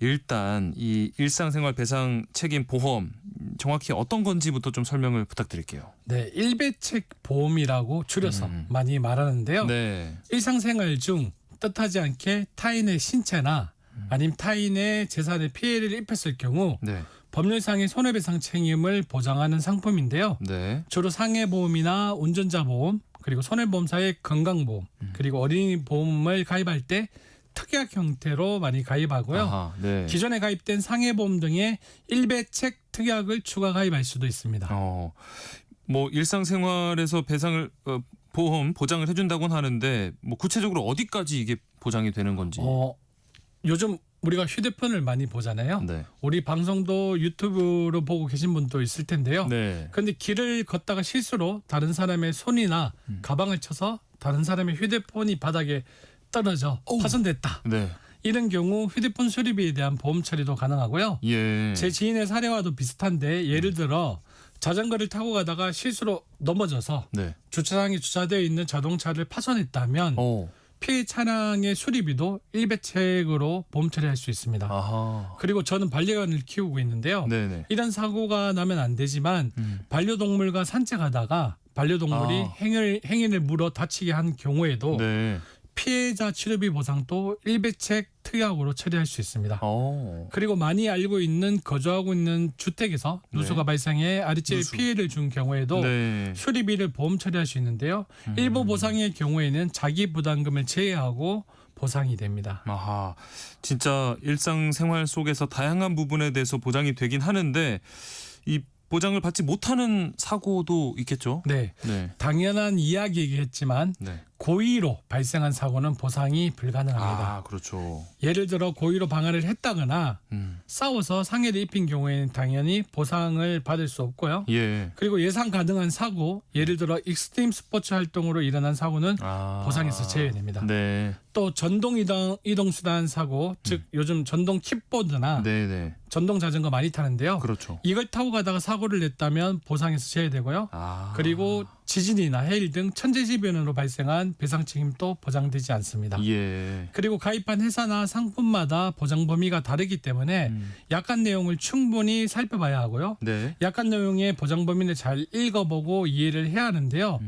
일단 이 일상생활 배상 책임 보험 정확히 어떤 건지부터 좀 설명을 부탁드릴게요. 네, 일배책 보험이라고 줄여서 많이 말하는데요. 네. 일상생활 중 뜻하지 않게 타인의 신체나 아니면 타인의 재산에 피해를 입혔을 경우 네. 법률상의 손해배상 책임을 보장하는 상품인데요. 네. 주로 상해보험이나 운전자 보험, 그리고 손해보험사의 건강보험, 그리고 어린이 보험을 가입할 때 특약 형태로 많이 가입하고요. 아하, 네. 기존에 가입된 상해보험 등의 일배책 특약을 추가 가입할 수도 있습니다. 뭐 일상생활에서 배상을 보험 보장을 해준다고는 하는데 뭐 구체적으로 어디까지 이게 보장이 되는 건지. 요즘 우리가 휴대폰을 많이 보잖아요. 네. 우리 방송도 유튜브로 보고 계신 분도 있을 텐데요. 네. 그런데 길을 걷다가 실수로 다른 사람의 손이나 가방을 쳐서 다른 사람의 휴대폰이 바닥에 떨어져 파손됐다. 네. 이런 경우 휴대폰 수리비에 대한 보험 처리도 가능하고요. 예. 제 지인의 사례와도 비슷한데 예를 들어 자전거를 타고 가다가 실수로 넘어져서 네. 주차장에 주차되어 있는 자동차를 파손했다면 피해 차량의 수리비도 일배책으로 보험 처리할 수 있습니다. 아하. 그리고 저는 반려견을 키우고 있는데요. 네네. 이런 사고가 나면 안 되지만 반려동물과 산책하다가 반려동물이 행인을 물어 다치게 한 경우에도 네. 피해자 치료비 보상도 일배책 특약으로 처리할 수 있습니다. 그리고 많이 알고 있는 거주하고 있는 주택에서 누수가 발생해 아랫집에 피해를 준 경우에도 네. 수리비를 보험 처리할 수 있는데요. 일부 보상의 경우에는 자기 부담금을 제외하고 보상이 됩니다. 아하, 진짜 일상생활 속에서 다양한 부분에 대해서 보장이 되긴 하는데 이 보장을 받지 못하는 사고도 있겠죠? 네. 네. 당연한 이야기이겠지만 네. 고의로 발생한 사고는 보상이 불가능합니다. 아, 그렇죠. 예를 들어 고의로 방해를 했다거나 싸워서 상해를 입힌 경우에는 당연히 보상을 받을 수 없고요. 예. 그리고 예상 가능한 사고, 예를 들어 익스트림 스포츠 활동으로 일어난 사고는 보상에서 제외됩니다. 네. 또 전동 이동 수단 사고, 즉 요즘 전동 킥보드나 네네. 전동 자전거 많이 타는데요. 그렇죠. 이걸 타고 가다가 사고를 냈다면 보상에서 제외되고요. 그리고 지진이나 해일 등 천재지변으로 발생한 배상 책임도 보장되지 않습니다. 예. 그리고 가입한 회사나 상품마다 보장 범위가 다르기 때문에 약관 내용을 충분히 살펴봐야 하고요. 네. 약관 내용의 보장 범위를 잘 읽어보고 이해를 해야 하는데요.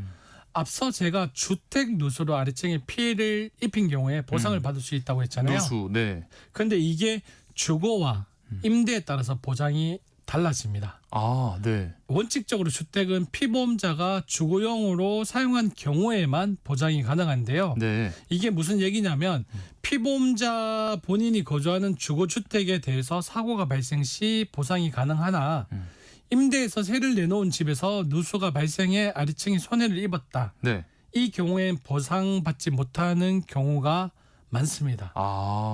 앞서 제가 주택 누수로 아래층에 피해를 입힌 경우에 보상을 받을 수 있다고 했잖아요. 누수. 네. 그런데 이게 주거와 임대에 따라서 보장이 달라집니다. 아, 네. 원칙적으로 주택은 피보험자가 주거용으로 사용한 경우에만 보장이 가능한데요. 네. 이게 무슨 얘기냐면 피보험자 본인이 거주하는 주거주택에 대해서 사고가 발생 시 보상이 가능하나 임대에서 세를 내놓은 집에서 누수가 발생해 아래층이 손해를 입었다. 네. 이 경우엔 보상받지 못하는 경우가 많습니다.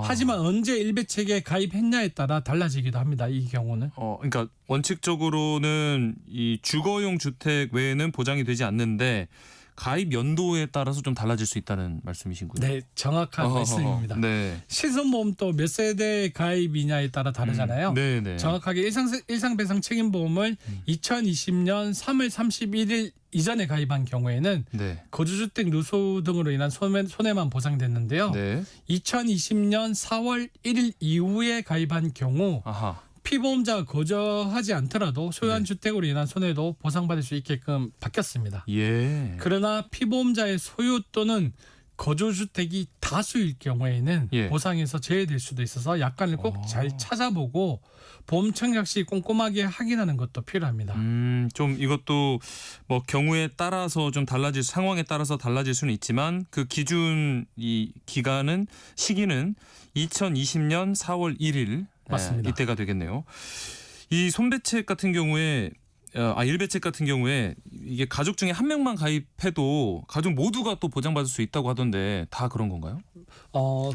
하지만 언제 일배책에 가입했냐에 따라 달라지기도 합니다. 이 경우는. 그러니까 원칙적으로는 이 주거용 주택 외에는 보장이 되지 않는데 가입 연도에 따라서 좀 달라질 수 있다는 말씀이신군요. 네, 정확한 말씀입니다. 네. 실손보험도 몇 세대 가입이냐에 따라 다르잖아요. 네네. 정확하게 일상배상 책임보험을 2020년 3월 31일 이전에 가입한 경우에는 네. 거주주택 누수 등으로 인한 손해만 보상됐는데요. 네. 2020년 4월 1일 이후에 가입한 경우 피보험자가 거주하지 않더라도 소유한 주택으로 인한 손해도 보상받을 수 있게끔 바뀌었습니다. 예. 그러나 피보험자의 소유 또는 거주주택이 다수일 경우에는 보상에서 제외될 수도 있어서 약관을 꼭 잘 찾아보고 보험 청약 시 꼼꼼하게 확인하는 것도 필요합니다. 좀 이것도 뭐 경우에 따라서 좀 달라질 상황에 따라서 달라질 수는 있지만 그 기준 이 기간은 시기는 2020년 4월 1일 맞습니다. 이때가 되겠네요. 이 손배책 같은 경우에 일배책 같은 경우에 이게 가족 중에 한 명만 가입해도 가족 모두가 또 보장받을 수 있다고 하던데 다 그런 건가요?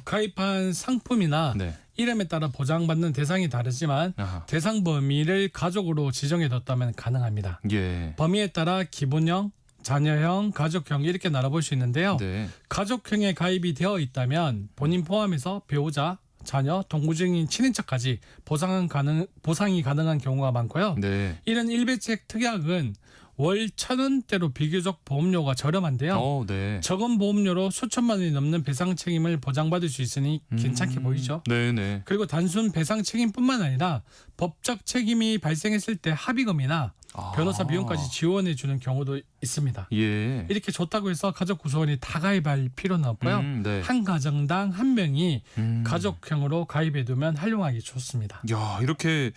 가입한 상품이나 이름에 따라 보장받는 대상이 다르지만 대상 범위를 가족으로 지정해뒀다면 가능합니다. 예. 범위에 따라 기본형, 자녀형, 가족형 이렇게 나눠볼 수 있는데요. 네. 가족형에 가입이 되어 있다면 본인 포함해서 배우자, 자녀, 동거중인 친인척까지 보상이 가능한 경우가 많고요. 네. 이런 일배책 특약은 월 1,000원대로 비교적 보험료가 저렴한데요. 네. 적은 보험료로 수천만 원이 넘는 배상 책임을 보장받을 수 있으니 괜찮게 보이죠. 네네. 그리고 단순 배상 책임뿐만 아니라 법적 책임이 발생했을 때 합의금이나 변호사 비용까지 지원해 주는 경우도 있습니다. 예. 이렇게 좋다고 해서 가족 구성원이 다 가입할 필요는 없고요. 네. 한 가정당 한 명이 가족형으로 가입해 두면 활용하기 좋습니다. 야, 이렇게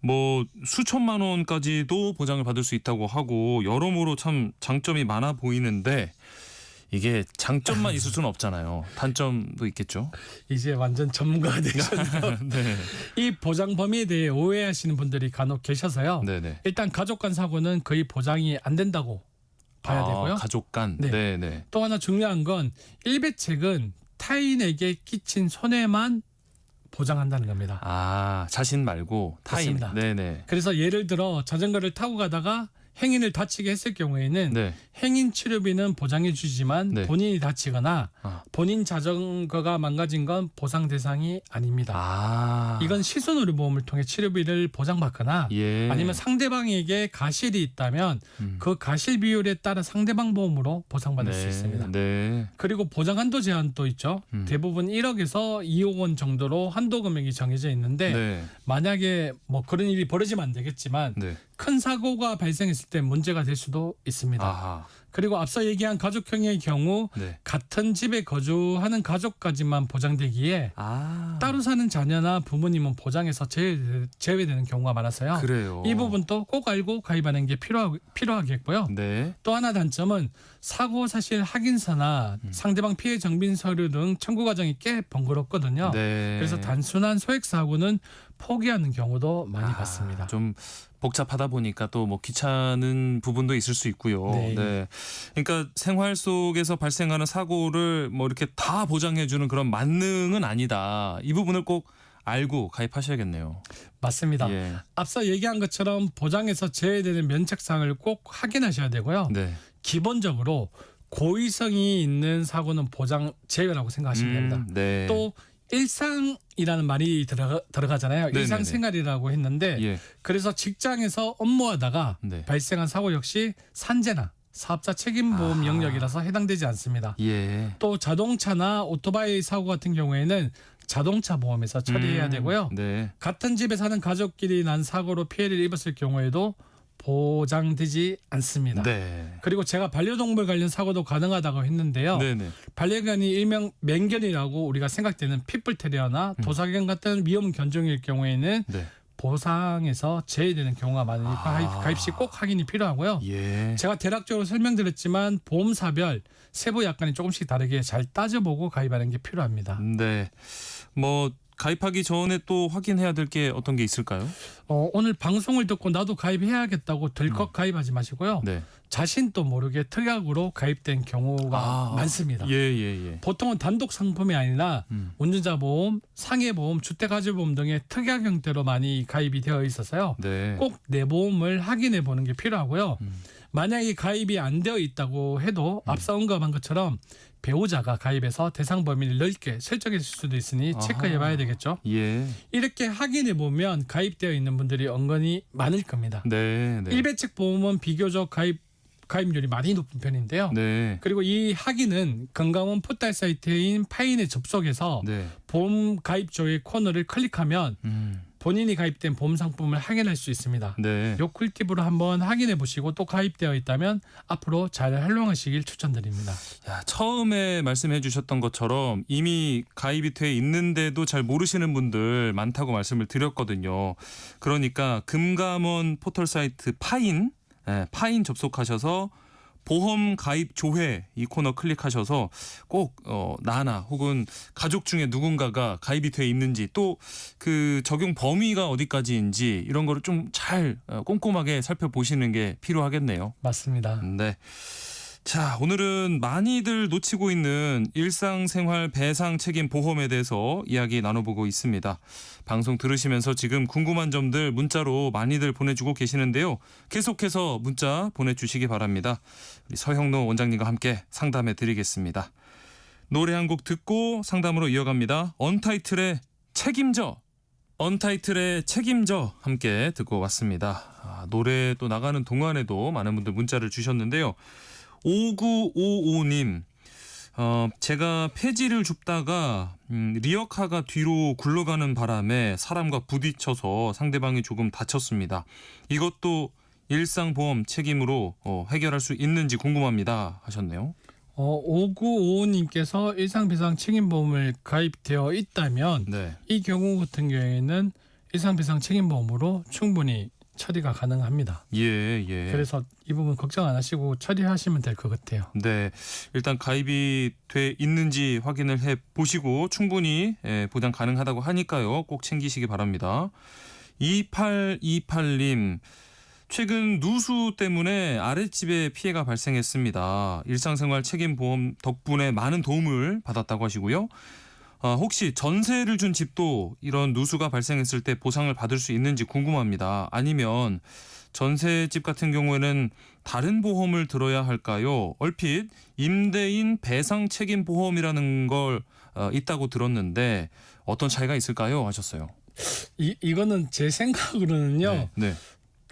뭐 수천만 원까지도 보장을 받을 수 있다고 하고 여러모로 참 장점이 많아 보이는데 이게 장점만 있을 수는 없잖아요. 단점도 있겠죠. 이제 완전 전문가가 되셨네요. 네. 이 보장 범위에 대해 오해하시는 분들이 간혹 계셔서요. 네네. 일단 가족 간 사고는 거의 보장이 안 된다고 봐야 되고요. 가족 간. 네. 네네. 또 하나 중요한 건 일배책은 타인에게 끼친 손해만 보장한다는 겁니다. 자신 말고 타인. 맞습니다. 네네. 그래서 예를 들어 자전거를 타고 가다가 행인을 다치게 했을 경우에는 행인 치료비는 보장해 주지만 본인이 다치거나 본인 자전거가 망가진 건 보상 대상이 아닙니다. 이건 시선의료보험을 통해 치료비를 보장받거나 아니면 상대방에게 가실이 있다면 그 가실 비율에 따라 상대방 보험으로 보상받을 수 있습니다. 그리고 보장 한도 제한도 있죠. 대부분 1억에서 2억 원 정도로 한도 금액이 정해져 있는데 만약에 뭐 그런 일이 벌어지면 안 되겠지만 큰 사고가 발생했을 때 문제가 될 수도 있습니다. 그리고 앞서 얘기한 가족형의 경우 같은 집에 거주하는 가족까지만 보장되기에 따로 사는 자녀나 부모님은 보장에서 제외되는 경우가 많아서요. 그래요. 이 부분도 꼭 알고 가입하는 게 필요하겠고요. 또 하나 단점은 사고 사실 확인서나 상대방 피해 정빈 서류 등 청구 과정이 꽤 번거롭거든요. 그래서 단순한 소액 사고는 포기하는 경우도 많이 봤습니다. 좀 복잡하다 보니까 또 뭐 귀찮은 부분도 있을 수 있고요. 네. 네. 그러니까 생활 속에서 발생하는 사고를 뭐 이렇게 다 보장해주는 그런 만능은 아니다. 이 부분을 꼭 알고 가입하셔야겠네요. 맞습니다. 예. 앞서 얘기한 것처럼 보장에서 제외되는 면책사항을 꼭 확인하셔야 되고요. 네. 기본적으로 고의성이 있는 사고는 보장 제외라고 생각하시면 됩니다. 네. 또 일상이라는 말이 들어가잖아요. 네네네. 일상생활이라고 했는데 예. 그래서 직장에서 업무하다가 네. 발생한 사고 역시 산재나 사업자 책임보험 영역이라서 해당되지 않습니다. 예. 또 자동차나 오토바이 사고 같은 경우에는 자동차 보험에서 처리해야 되고요. 네. 같은 집에 사는 가족끼리 난 사고로 피해를 입었을 경우에도 보장되지 않습니다. 네. 그리고 제가 반려동물 관련 사고도 가능하다고 했는데요. 네네. 반려견이 일명 맹견이라고 우리가 생각되는 핏불테리어나 도사견 같은 위험 견종일 경우에는 네. 보상에서 제외되는 경우가 많으니까 가입 시 꼭 확인이 필요하고요. 예. 제가 대략적으로 설명드렸지만 보험사별 세부 약관이 조금씩 다르게 잘 따져보고 가입하는 게 필요합니다. 네. 뭐 가입하기 전에 또 확인해야 될 게 어떤 게 있을까요? 오늘 방송을 듣고 나도 가입해야겠다고 덜컥 가입하지 마시고요. 네. 자신도 모르게 특약으로 가입된 경우가 많습니다. 예. 보통은 단독 상품이 아니라 운전자 보험, 상해 보험, 주택화재 보험 등의 특약 형태로 많이 가입이 되어 있어서요. 네. 꼭 내 보험을 확인해 보는 게 필요하고요. 만약에 가입이 안 되어 있다고 해도 앞서 언급한 것처럼 배우자가 가입해서 대상 범위를 넓게 설정했을 수도 있으니 체크해 봐야 되겠죠. 예. 이렇게 확인해 보면 가입되어 있는 분들이 은근히 많을 겁니다. 네. 일배책 보험은 비교적 가입률이 많이 높은 편인데요. 네. 그리고 이 확인은 건강원 포털 사이트인 파인에 접속해서 네. 보험 가입 조회 코너를 클릭하면 본인이 가입된 보험 상품을 확인할 수 있습니다. 네. 요 꿀팁으로 한번 확인해 보시고 또 가입되어 있다면 앞으로 잘 활용하시길 추천드립니다. 야, 처음에 말씀해 주셨던 것처럼 이미 가입이 돼 있는데도 잘 모르시는 분들 많다고 말씀을 드렸거든요. 그러니까 금감원 포털 사이트 파인 접속하셔서 보험 가입 조회 이 코너 클릭하셔서 꼭 나나 혹은 가족 중에 누군가가 가입이 돼 있는지 또 그 적용 범위가 어디까지인지 이런 거를 좀 잘 꼼꼼하게 살펴보시는 게 필요하겠네요. 맞습니다. 네. 자, 오늘은 많이들 놓치고 있는 일상생활 배상 책임 보험에 대해서 이야기 나눠보고 있습니다. 방송 들으시면서 지금 궁금한 점들 문자로 많이들 보내주고 계시는데요. 계속해서 문자 보내주시기 바랍니다. 우리 서형노 원장님과 함께 상담해 드리겠습니다. 노래 한 곡 듣고 상담으로 이어갑니다. 언타이틀의 책임져. 언타이틀의 책임져 함께 듣고 왔습니다. 노래 또 나가는 동안에도 많은 분들 문자를 주셨는데요. 5955님, 제가 폐지를 줍다가 리어카가 뒤로 굴러가는 바람에 사람과 부딪혀서 상대방이 조금 다쳤습니다. 이것도 일상보험 책임으로 해결할 수 있는지 궁금합니다 하셨네요. 5955님께서 일상배상 책임보험을 가입되어 있다면 이 경우 같은 경우에는 일상배상 책임보험으로 충분히 처리가 가능합니다. 예. 그래서 이 부분 걱정 안 하시고 처리하시면 될 것 같아요. 네, 일단 가입이 돼 있는지 확인을 해 보시고 충분히 보장 가능하다고 하니까요. 꼭 챙기시기 바랍니다. 2828님, 최근 누수 때문에 아랫집에 피해가 발생했습니다. 일상생활 책임보험 덕분에 많은 도움을 받았다고 하시고요. 혹시 전세를 준 집도 이런 누수가 발생했을 때 보상을 받을 수 있는지 궁금합니다. 아니면 전세집 같은 경우에는 다른 보험을 들어야 할까요? 얼핏 임대인 배상 책임 보험이라는 걸 있다고 들었는데 어떤 차이가 있을까요? 하셨어요. 이거는 제 생각으로는요. 네.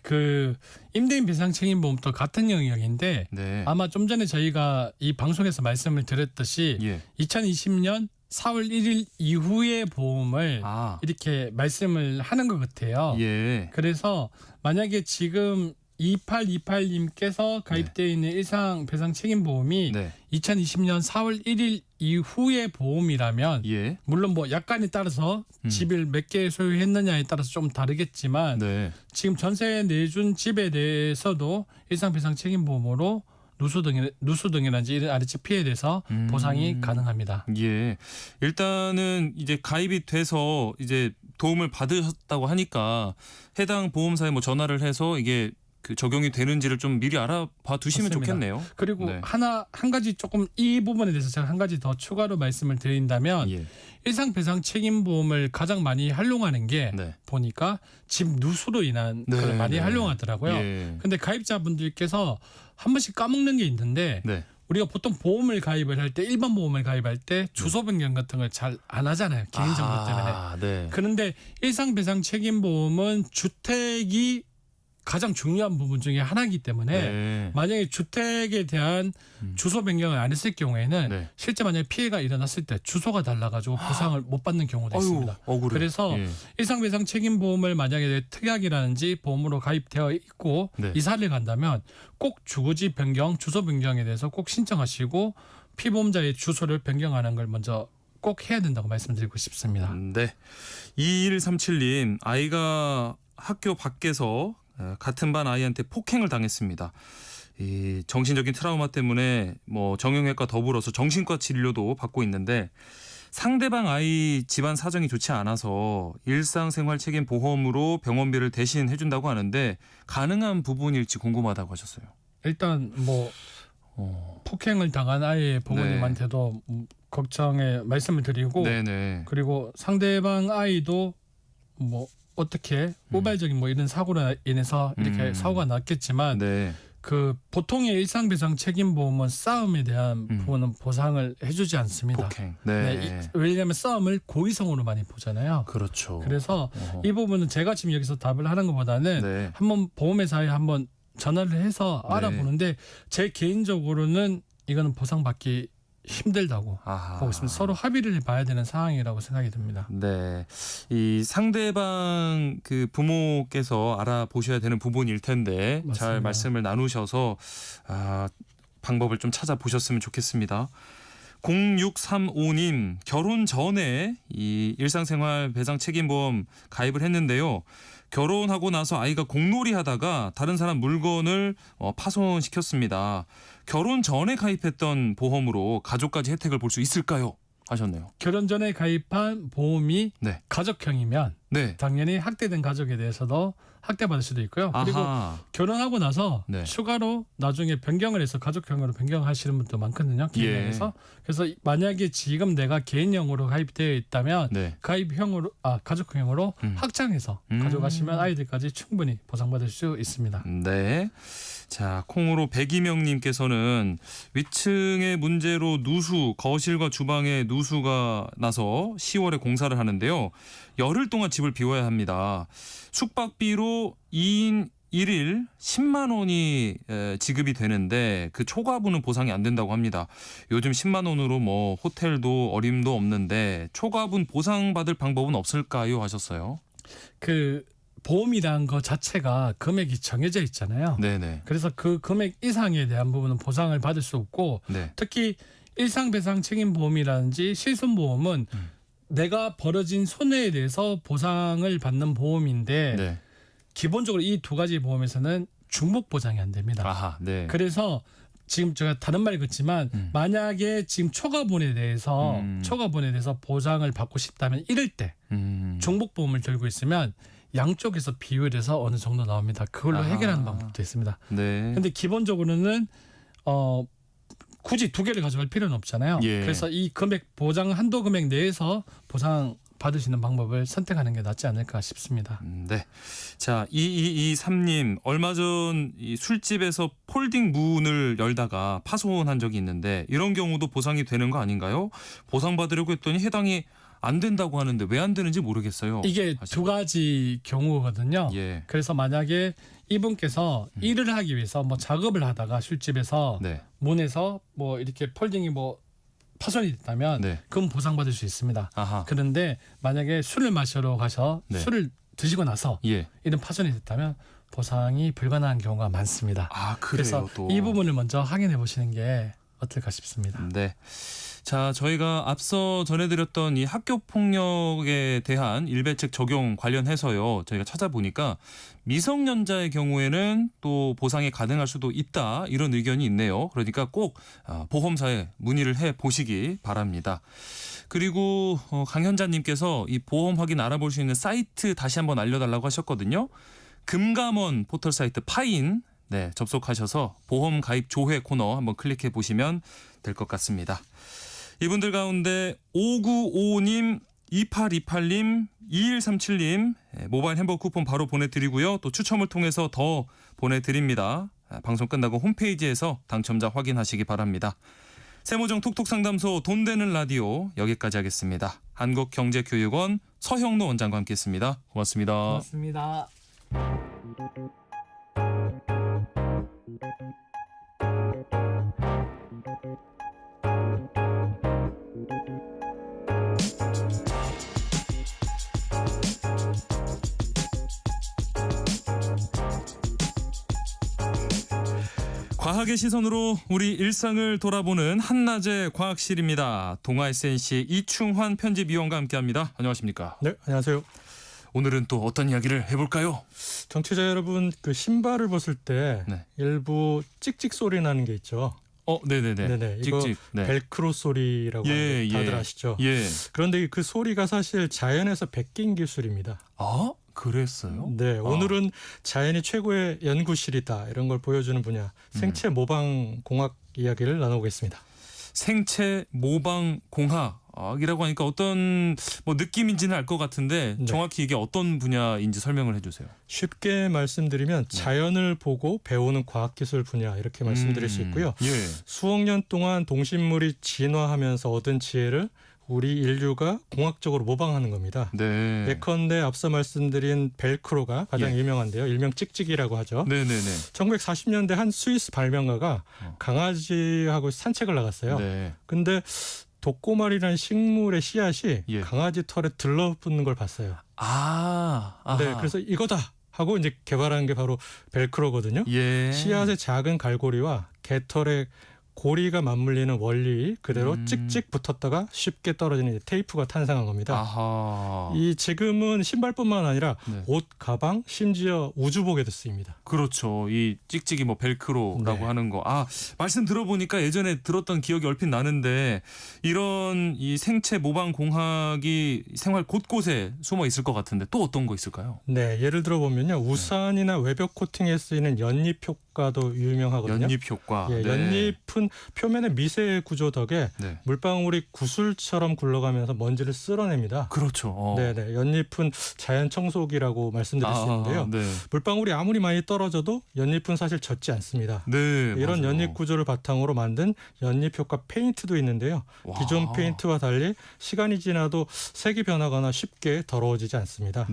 그 임대인 배상 책임보험도 같은 영역인데 아마 좀 전에 저희가 이 방송에서 말씀을 드렸듯이 2020년 4월 1일 이후의 보험을 이렇게 말씀을 하는 것 같아요. 그래서 만약에 지금 2828님께서 가입되어 있는 일상 배상 책임보험이 2020년 4월 1일 이후의 보험이라면 물론 뭐 약관에 따라서 집을 몇 개 소유했느냐에 따라서 좀 다르겠지만 지금 전세 내준 집에 대해서도 일상 배상 책임보험으로 누수등이라든지 이런 아래쪽 피해에 대해서 보상이 가능합니다. 예. 일단은 이제 가입이 돼서 이제 도움을 받으셨다고 하니까 해당 보험사에 뭐 전화를 해서 이게 그 적용이 되는지를 좀 미리 알아봐 두시면 맞습니다. 좋겠네요. 그리고 네. 한 가지 조금 이 부분에 대해서 제가 한 가지 더 추가로 말씀을 드린다면 예. 일상배상 책임보험을 가장 많이 활용하는 게 네. 보니까 집 누수로 인한 네, 걸 많이 네. 활용하더라고요. 예. 근데 가입자분들께서 한 번씩 까먹는 게 있는데 네. 우리가 보통 보험을 가입을 할 때 일반 보험을 가입할 때 주소 변경 같은 걸 잘 안 하잖아요. 개인정보 때문에. 네. 그런데 일상배상 책임보험은 주택이 가장 중요한 부분 중에 하나이기 때문에 네. 만약에 주택에 대한 주소 변경을 안 했을 경우에는 네. 실제 만약에 피해가 일어났을 때 주소가 달라가지고 보상을 못 받는 경우도 있습니다. 억울해. 그래서 예. 일상배상 책임보험을 만약에 특약이라든지 보험으로 가입되어 있고 네. 이사를 간다면 꼭 주거지 변경, 주소 변경에 대해서 꼭 신청하시고 피보험자의 주소를 변경하는 걸 먼저 꼭 해야 된다고 말씀드리고 싶습니다. 네. 2137님 아이가 학교 밖에서 같은 반 아이한테 폭행을 당했습니다. 이 정신적인 트라우마 때문에 뭐 정형외과 더불어서 정신과 진료도 받고 있는데 상대방 아이 집안 사정이 좋지 않아서 일상생활 책임 보험으로 병원비를 대신 해준다고 하는데 가능한 부분일지 궁금하다고 하셨어요. 일단 뭐 폭행을 당한 아이의 부모님한테도 걱정의 말씀을 드리고 네네. 그리고 상대방 아이도 뭐 어떻게 우발적인 뭐 이런 사고로 인해서 이렇게 사고가 났겠지만 네. 그 보통의 일상배상 책임보험은 싸움에 대한 부분은 보상을 해주지 않습니다. 폭행. 네. 왜냐하면 싸움을 고의성으로 많이 보잖아요. 그렇죠. 그래서 이 부분은 제가 지금 여기서 답을 하는 것보다는 네. 한번 보험회사에 한번 전화를 해서 알아보는데 제 개인적으로는 이거는 보상받기 힘들다고 보고 있습니다. 서로 합의를 해봐야 되는 상황이라고 생각이 듭니다. 네, 이 상대방 그 부모께서 알아보셔야 되는 부분일 텐데 맞습니다. 잘 말씀을 나누셔서 방법을 좀 찾아보셨으면 좋겠습니다. 0635님 결혼 전에 이 일상생활 배상 책임보험 가입을 했는데요. 결혼하고 나서 아이가 공놀이 하다가 다른 사람 물건을 파손시켰습니다. 결혼 전에 가입했던 보험으로 가족까지 혜택을 볼 수 있을까요? 하셨네요. 결혼 전에 가입한 보험이 네. 가족형이면 네. 당연히 학대된 가족에 대해서도 학대받을 수도 있고요. 그리고 아하. 결혼하고 나서 네. 추가로 나중에 변경을 해서 가족형으로 변경하시는 분도 많거든요. 개인형에서. 그래서 만약에 지금 내가 개인형으로 가입되어 있다면 네. 가족형으로 확장해서 가져가시면 아이들까지 충분히 보상받을 수 있습니다. 네. 자, 콩으로 백이명님께서는 위층의 문제로 거실과 주방에 누수가 나서 10월에 공사를 하는데요. 열흘 동안 집을 비워야 합니다. 숙박비로 2인 1일 10만 원이 지급이 되는데 그 초과분은 보상이 안 된다고 합니다. 요즘 10만 원으로 뭐 호텔도 어림도 없는데 초과분 보상받을 방법은 없을까요? 하셨어요. 그 보험이란 것 자체가 금액이 정해져 있잖아요. 네네. 그래서 그 금액 이상에 대한 부분은 보상을 받을 수 없고 네. 특히 일상배상 책임보험이라든지 실손보험은 내가 벌어진 손해에 대해서 보상을 받는 보험인데 네. 기본적으로 이 두 가지 보험에서는 중복 보장이 안 됩니다. 아하, 네. 그래서 지금 제가 다른 말 같지만 만약에 지금 초과분에 대해서 보장을 받고 싶다면 이럴 때 중복보험을 들고 있으면 양쪽에서 비율에서 어느 정도 나옵니다. 그걸로 해결하는 방법도 있습니다. 네. 근데 기본적으로는 굳이 두 개를 가져갈 필요는 없잖아요. 예. 그래서 이 금액 보장 한도 금액 내에서 보상 받으시는 방법을 선택하는 게 낫지 않을까 싶습니다. 네. 자, 2223님 얼마 전 이 술집에서 폴딩 문을 열다가 파손한 적이 있는데 이런 경우도 보상이 되는 거 아닌가요? 보상받으려고 했더니 해당이 안 된다고 하는데 왜 안 되는지 모르겠어요. 이게 두 가지 경우거든요. 예. 그래서 만약에 이분께서 일을 하기 위해서 뭐 작업을 하다가 술집에서 네. 문에서 뭐 이렇게 폴딩이 뭐 파손이 됐다면 네. 그건 보상받을 수 있습니다. 아하. 그런데 만약에 술을 마시러 가서 네. 술을 드시고 나서 예. 이런 파손이 됐다면 보상이 불가능한 경우가 많습니다. 아, 그래요. 그래서 또. 이 부분을 먼저 확인해 보시는 게 어떨까 싶습니다. 네. 자, 저희가 앞서 전해드렸던 이 학교 폭력에 대한 일배책 적용 관련해서요. 저희가 찾아보니까 미성년자의 경우에는 또 보상이 가능할 수도 있다. 이런 의견이 있네요. 그러니까 꼭 보험사에 문의를 해 보시기 바랍니다. 그리고 강현자님께서 이 보험 확인 알아볼 수 있는 사이트 다시 한번 알려달라고 하셨거든요. 금감원 포털 사이트 파인 접속하셔서 보험 가입 조회 코너 한번 클릭해 보시면 될 것 같습니다. 이분들 가운데 5955님, 2828님, 2137님 모바일 햄버거 쿠폰 바로 보내드리고요. 또 추첨을 통해서 더 보내드립니다. 방송 끝나고 홈페이지에서 당첨자 확인하시기 바랍니다. 세모정 톡톡상담소 돈 되는 라디오 여기까지 하겠습니다. 한국경제교육원 서형노 원장과 함께했습니다. 고맙습니다. 고맙습니다. 과학의 시선으로 우리 일상을 돌아보는 한낮의 과학실입니다. 동아 SNC 이충환 편집위원과 함께합니다. 안녕하십니까? 네, 안녕하세요. 오늘은 또 어떤 이야기를 해볼까요? 청취자 여러분, 그 신발을 벗을 때 일부 찍찍 소리 나는 게 있죠. 네네네. 이거 찍찍. 네. 벨크로 소리라고 다들 아시죠? 예. 그런데 그 소리가 사실 자연에서 베낀 기술입니다. 아, 그랬어요? 네, 오늘은 자연이 최고의 연구실이다 이런 걸 보여주는 분야 생체 모방 공학 이야기를 나눠보겠습니다. 생체 모방 공학이라고 하니까 어떤 느낌인지는 알 것 같은데 정확히 이게 어떤 분야인지 설명을 해주세요. 쉽게 말씀드리면 자연을 보고 배우는 과학기술 분야 이렇게 말씀드릴 수 있고요. 수억 년 동안 동식물이 진화하면서 얻은 지혜를 우리 인류가 공학적으로 모방하는 겁니다. 예컨대 앞서 말씀드린 벨크로가 가장 유명한데요. 일명 찍찍이라고 하죠. 1940년대 한 스위스 발명가가 강아지하고 산책을 나갔어요. 근데 독고말이라는 식물의 씨앗이 강아지 털에 들러붙는 걸 봤어요. 네, 그래서 이거다 하고 이제 개발한 게 바로 벨크로거든요. 씨앗의 작은 갈고리와 개털의 고리가 맞물리는 원리 그대로 찍찍 붙었다가 쉽게 떨어지는 테이프가 탄생한 겁니다. 이 지금은 신발뿐만 아니라 옷, 가방, 심지어 우주복에도 쓰입니다. 그렇죠. 이 찍찍이 벨크로라고 하는 거. 말씀 들어보니까 예전에 들었던 기억이 얼핏 나는데 이런 이 생체 모방 공학이 생활 곳곳에 숨어 있을 것 같은데 또 어떤 거 있을까요? 네, 예를 들어 보면요. 우산이나 외벽 코팅에 쓰이는 연잎 효과도 유명하거든요. 연잎 효과. 연잎은 표면의 미세 구조 덕에 물방울이 구슬처럼 굴러가면서 먼지를 쓸어냅니다. 그렇죠. 네네. 연잎은 자연 청소기라고 말씀드릴 수 있는데요. 물방울이 아무리 많이 떨어져도 연잎은 사실 젖지 않습니다. 이런 연잎 구조를 바탕으로 만든 연잎 효과 페인트도 있는데요. 기존 페인트와 달리 시간이 지나도 색이 변하거나 쉽게 더러워지지 않습니다.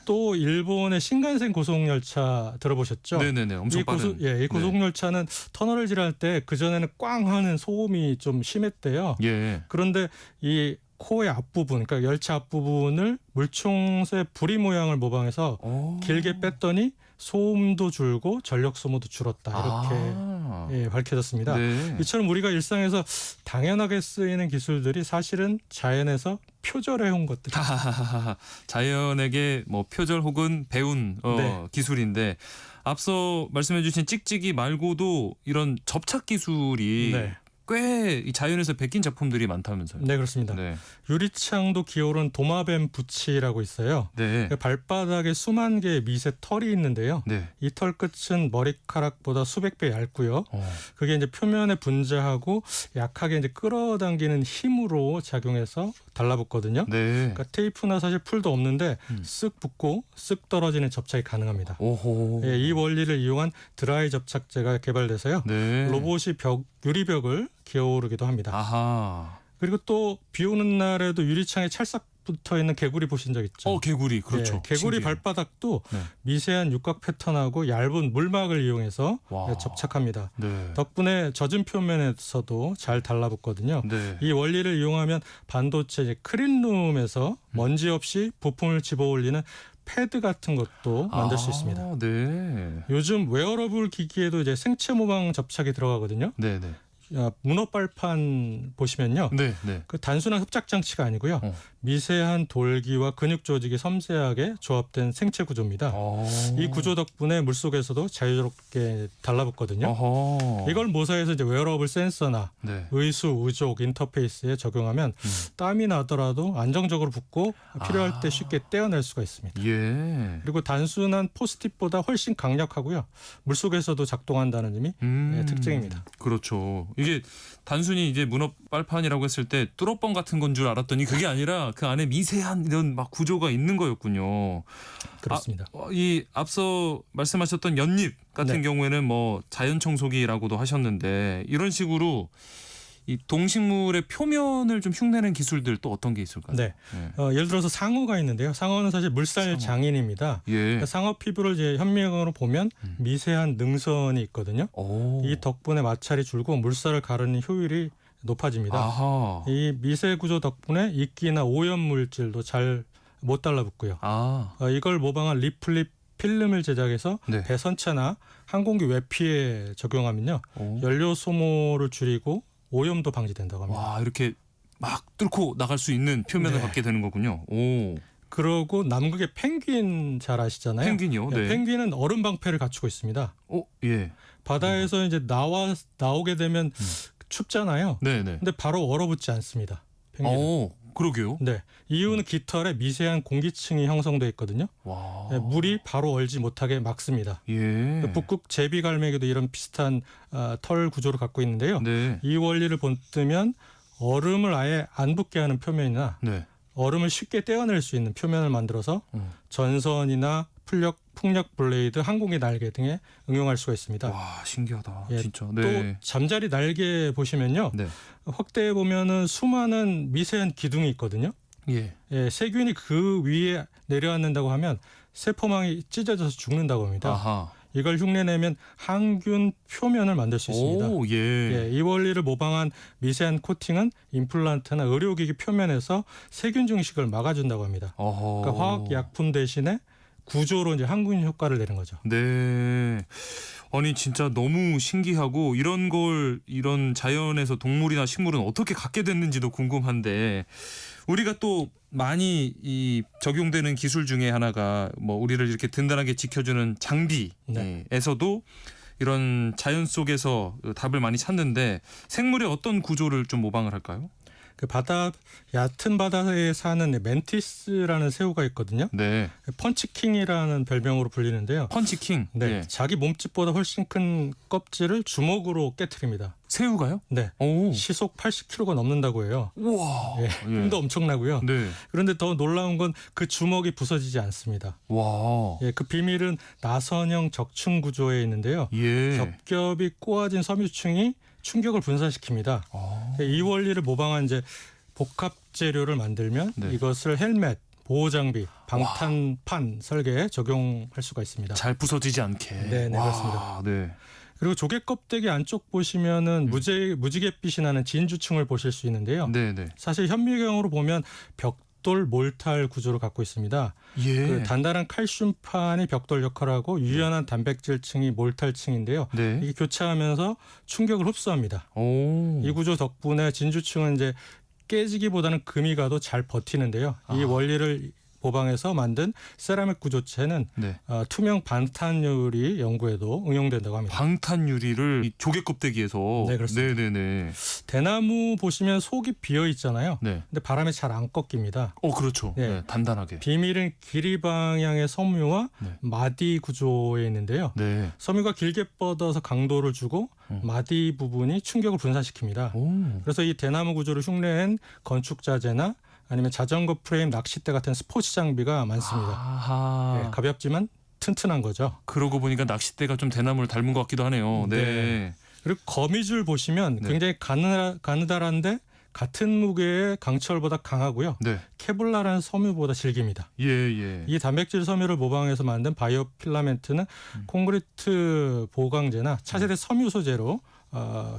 또 일본의 신간센 고속열차 들어보셨죠? 네네네. 엄청 빠른. 이 고속열차는 터널을 지날 때 그전에는 꽝 하는 소음이 좀 심했대요. 그런데 이 코의 앞부분, 그러니까 열차 앞부분을 물총새 부리 모양을 모방해서 길게 뺐더니 소음도 줄고 전력 소모도 줄었다. 이렇게 밝혀졌습니다. 이처럼 우리가 일상에서 당연하게 쓰이는 기술들이 사실은 자연에서 표절해온 것들. 자연에게 표절 혹은 배운 기술인데 앞서 말씀해주신 찍찍이 말고도 이런 접착 기술이 꽤 자연에서 베낀 작품들이 많다면서요? 네, 그렇습니다. 유리창도 기어오른 도마뱀 부치라고 있어요. 발바닥에 수만 개의 미세 털이 있는데요. 이 털 끝은 머리카락보다 수백 배 얇고요. 그게 이제 표면에 분자하고 약하게 이제 끌어당기는 힘으로 작용해서 달라붙거든요. 그러니까 테이프나 사실 풀도 없는데 쓱 붙고 쓱 떨어지는 접착이 가능합니다. 이 원리를 이용한 드라이 접착제가 개발돼서요. 로봇이 유리벽을 기어오르기도 합니다. 그리고 또 비 오는 날에도 유리창에 찰싹 붙어 있는 개구리 보신 적 있죠? 개구리, 그렇죠. 개구리 신기해요. 발바닥도 미세한 육각 패턴하고 얇은 물막을 이용해서 접착합니다. 덕분에 젖은 표면에서도 잘 달라붙거든요. 이 원리를 이용하면 반도체 클린룸에서 먼지 없이 부품을 집어올리는 패드 같은 것도 만들 수 있습니다. 요즘 웨어러블 기기에도 이제 생체 모방 접착이 들어가거든요. 문어발판 보시면요. 네, 네. 그 단순한 흡착 장치가 아니고요. 미세한 돌기와 근육 조직이 섬세하게 조합된 생체 구조입니다. 이 구조 덕분에 물속에서도 자유롭게 달라붙거든요. 이걸 모사해서 이제 웨어러블 센서나 네. 의수, 우족 인터페이스에 적용하면 땀이 나더라도 안정적으로 붙고 필요할 때 쉽게 떼어낼 수가 있습니다. 예. 그리고 단순한 포스트잇보다 훨씬 강력하고요. 물속에서도 작동한다는 점이 특징입니다. 그렇죠. 이게 단순히 이제 문어 빨판이라고 했을 때 뚜러뻥 같은 건 줄 알았더니 그게 아니라 그 안에 미세한 이런 막 구조가 있는 거였군요. 그렇습니다. 이 앞서 말씀하셨던 연잎 같은 네. 경우에는 뭐 자연 청소기라고도 하셨는데 이런 식으로 이 동식물의 표면을 좀 흉내내는 기술들 또 어떤 게 있을까요? 네. 예를 들어서 상어가 있는데요. 상어는 사실 물살 장인입니다. 예. 그러니까 상어 피부를 이제 현미경으로 보면 미세한 능선이 있거든요. 이 덕분에 마찰이 줄고 물살을 가르는 효율이 높아집니다. 아하. 이 미세 구조 덕분에 이끼나 오염 물질도 잘 못 달라붙고요. 이걸 모방한 리플립 필름을 제작해서 네. 배선체나 항공기 외피에 적용하면요. 연료 소모를 줄이고 오염도 방지된다고 합니다. 와, 이렇게 막 뚫고 나갈 수 있는 표면을 네. 갖게 되는 거군요. 오. 그러고 남극의 펭귄 잘 아시잖아요. 펭귄이요? 네. 펭귄은 얼음 방패를 갖추고 있습니다. 예. 바다에서 이제 나오게 되면 춥잖아요. 네, 네. 근데 바로 얼어붙지 않습니다. 펭귄은. 그러게요. 네. 이유는 깃털에 미세한 공기층이 형성돼 있거든요. 와. 네, 물이 바로 얼지 못하게 막습니다. 예. 북극 제비갈매기도 이런 비슷한 털 구조를 갖고 있는데요. 네. 이 원리를 본뜨면 얼음을 아예 안 붙게 하는 표면이나 네. 얼음을 쉽게 떼어낼 수 있는 표면을 만들어서 전선이나 풍력 블레이드, 항공기 날개 등에 응용할 수가 있습니다. 와, 신기하다. 예, 진짜. 또 네. 잠자리 날개 보시면요. 네. 확대해 보면은 수많은 미세한 기둥이 있거든요. 예. 예, 세균이 그 위에 내려앉는다고 하면 세포망이 찢어져서 죽는다고 합니다. 아하. 이걸 흉내내면 항균 표면을 만들 수 있습니다. 오, 예. 이 원리를 모방한 미세한 코팅은 임플란트나 의료기기 표면에서 세균 증식을 막아준다고 합니다. 그러니까 화학 약품 대신에 구조로 이제 항균 효과를 내는 거죠. 네. 아니 진짜 너무 신기하고 이런 자연에서 동물이나 식물은 어떻게 갖게 됐는지도 궁금한데 우리가 또 많이 이 적용되는 기술 중에 하나가 뭐 우리를 이렇게 든든하게 지켜주는 장비에서도 이런 자연 속에서 답을 많이 찾는데 생물의 어떤 구조를 좀 모방을 할까요? 그 얕은 바다에 사는 멘티스라는 새우가 있거든요. 네. 펀치킹이라는 별명으로 불리는데요. 펀치킹. 네. 예. 자기 몸집보다 훨씬 큰 껍질을 주먹으로 깨트립니다. 새우가요? 네. 오. 시속 80km가 넘는다고 해요. 우와. 예. 힘도 엄청나고요. 네. 그런데 더 놀라운 건 그 주먹이 부서지지 않습니다. 와. 예, 그 비밀은 나선형 적층 구조에 있는데요. 예. 겹겹이 꼬아진 섬유층이 충격을 분산시킵니다. 이 원리를 모방한 이제 복합 재료를 만들면 이것을 헬멧, 보호 장비, 방탄판 설계에 적용할 수가 있습니다. 잘 부서지지 않게. 네, 그렇습니다. 네. 그리고 조개 껍데기 안쪽 보시면은 무지갯빛이 나는 진주층을 보실 수 있는데요. 네, 네. 사실 현미경으로 보면 벽돌 몰탈 구조를 갖고 있습니다. 예. 그 단단한 칼슘판이 벽돌 역할을 하고 유연한 단백질층이 몰탈층인데요. 네. 이게 교차하면서 충격을 흡수합니다. 오. 이 구조 덕분에 진주층은 이제 깨지기보다는 금이 가도 잘 버티는데요. 이 원리를 모방해서 만든 세라믹 구조체는 투명 방탄유리 연구에도 응용된다고 합니다. 방탄유리를 이 조개 껍데기에서. 네, 그렇습니다. 네네네. 대나무 보시면 속이 비어 있잖아요. 네. 근데 바람에 잘 안 꺾입니다. 그렇죠. 네, 단단하게. 비밀은 길이 방향의 섬유와 마디 구조에 있는데요. 네. 섬유가 길게 뻗어서 강도를 주고 마디 부분이 충격을 분산시킵니다. 그래서 이 대나무 구조를 흉내낸 건축 자재나 아니면 자전거 프레임, 낚싯대 같은 스포츠 장비가 많습니다. 네, 가볍지만 튼튼한 거죠. 그러고 보니까 낚싯대가 좀 대나무를 닮은 것 같기도 하네요. 네. 그리고 거미줄 보시면 굉장히 가느다란데 같은 무게의 강철보다 강하고요. 케블라라는 섬유보다 질깁니다. 예. 이 단백질 섬유를 모방해서 만든 바이오 필라멘트는 콘크리트 보강제나 차세대 섬유 소재로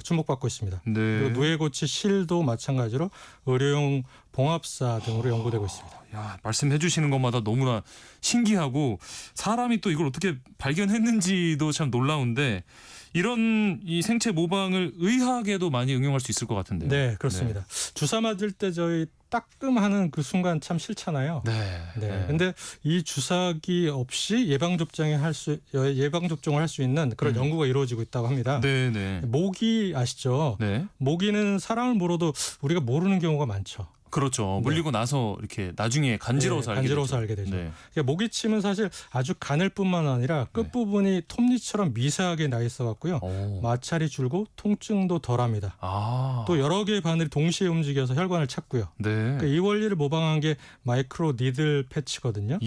주목받고 있습니다. 그리고 누에고치 실도 마찬가지로 의료용 봉합사 등으로 연구되고 있습니다. 야, 말씀해 주시는 것마다 너무나 신기하고 사람이 또 이걸 어떻게 발견했는지도 참 놀라운데 이런 이 생체 모방을 의학에도 많이 응용할 수 있을 것 같은데요. 네, 그렇습니다. 주사 맞을 때 저희 따끔하는 그 순간 참 싫잖아요. 네. 근데 이 주사기 없이 예방 접종을 할 수 있는 그런 연구가 이루어지고 있다고 합니다. 네. 모기 아시죠? 네. 모기는 사람을 물어도 우리가 모르는 경우가 많죠. 그렇죠. 물리고 나서 이렇게 나중에 간지러워서 알게 되죠. 그러니까 모기침은 사실 아주 가늘뿐만 아니라 끝부분이 톱니처럼 미세하게 나 있어 갖고요. 마찰이 줄고 통증도 덜합니다. 또 여러 개의 바늘이 동시에 움직여서 혈관을 찾고요. 그러니까 이 원리를 모방한 게 마이크로 니들 패치거든요.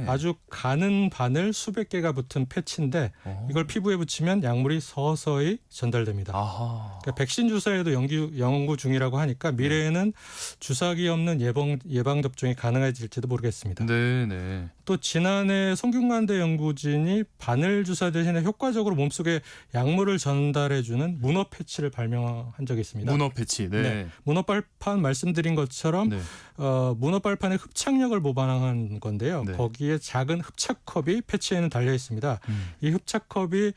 아주 가는 바늘 수백 개가 붙은 패치인데 이걸 피부에 붙이면 약물이 서서히 전달됩니다. 그러니까 백신 주사에도 연구 중이라고 하니까 미래에는 주사기 없는 예방 접종이 가능해질지도 모르겠습니다. 네. 또 지난해 성균관대 연구진이 바늘 주사 대신에 효과적으로 몸속에 약물을 전달해주는 문어 패치를 발명한 적이 있습니다. 문어 패치. 네. 문어 빨판 말씀드린 것처럼 문어 빨판의 흡착력을 모방한 건데요. 거기에 작은 흡착컵이 패치에는 달려 있습니다. 이 흡착컵이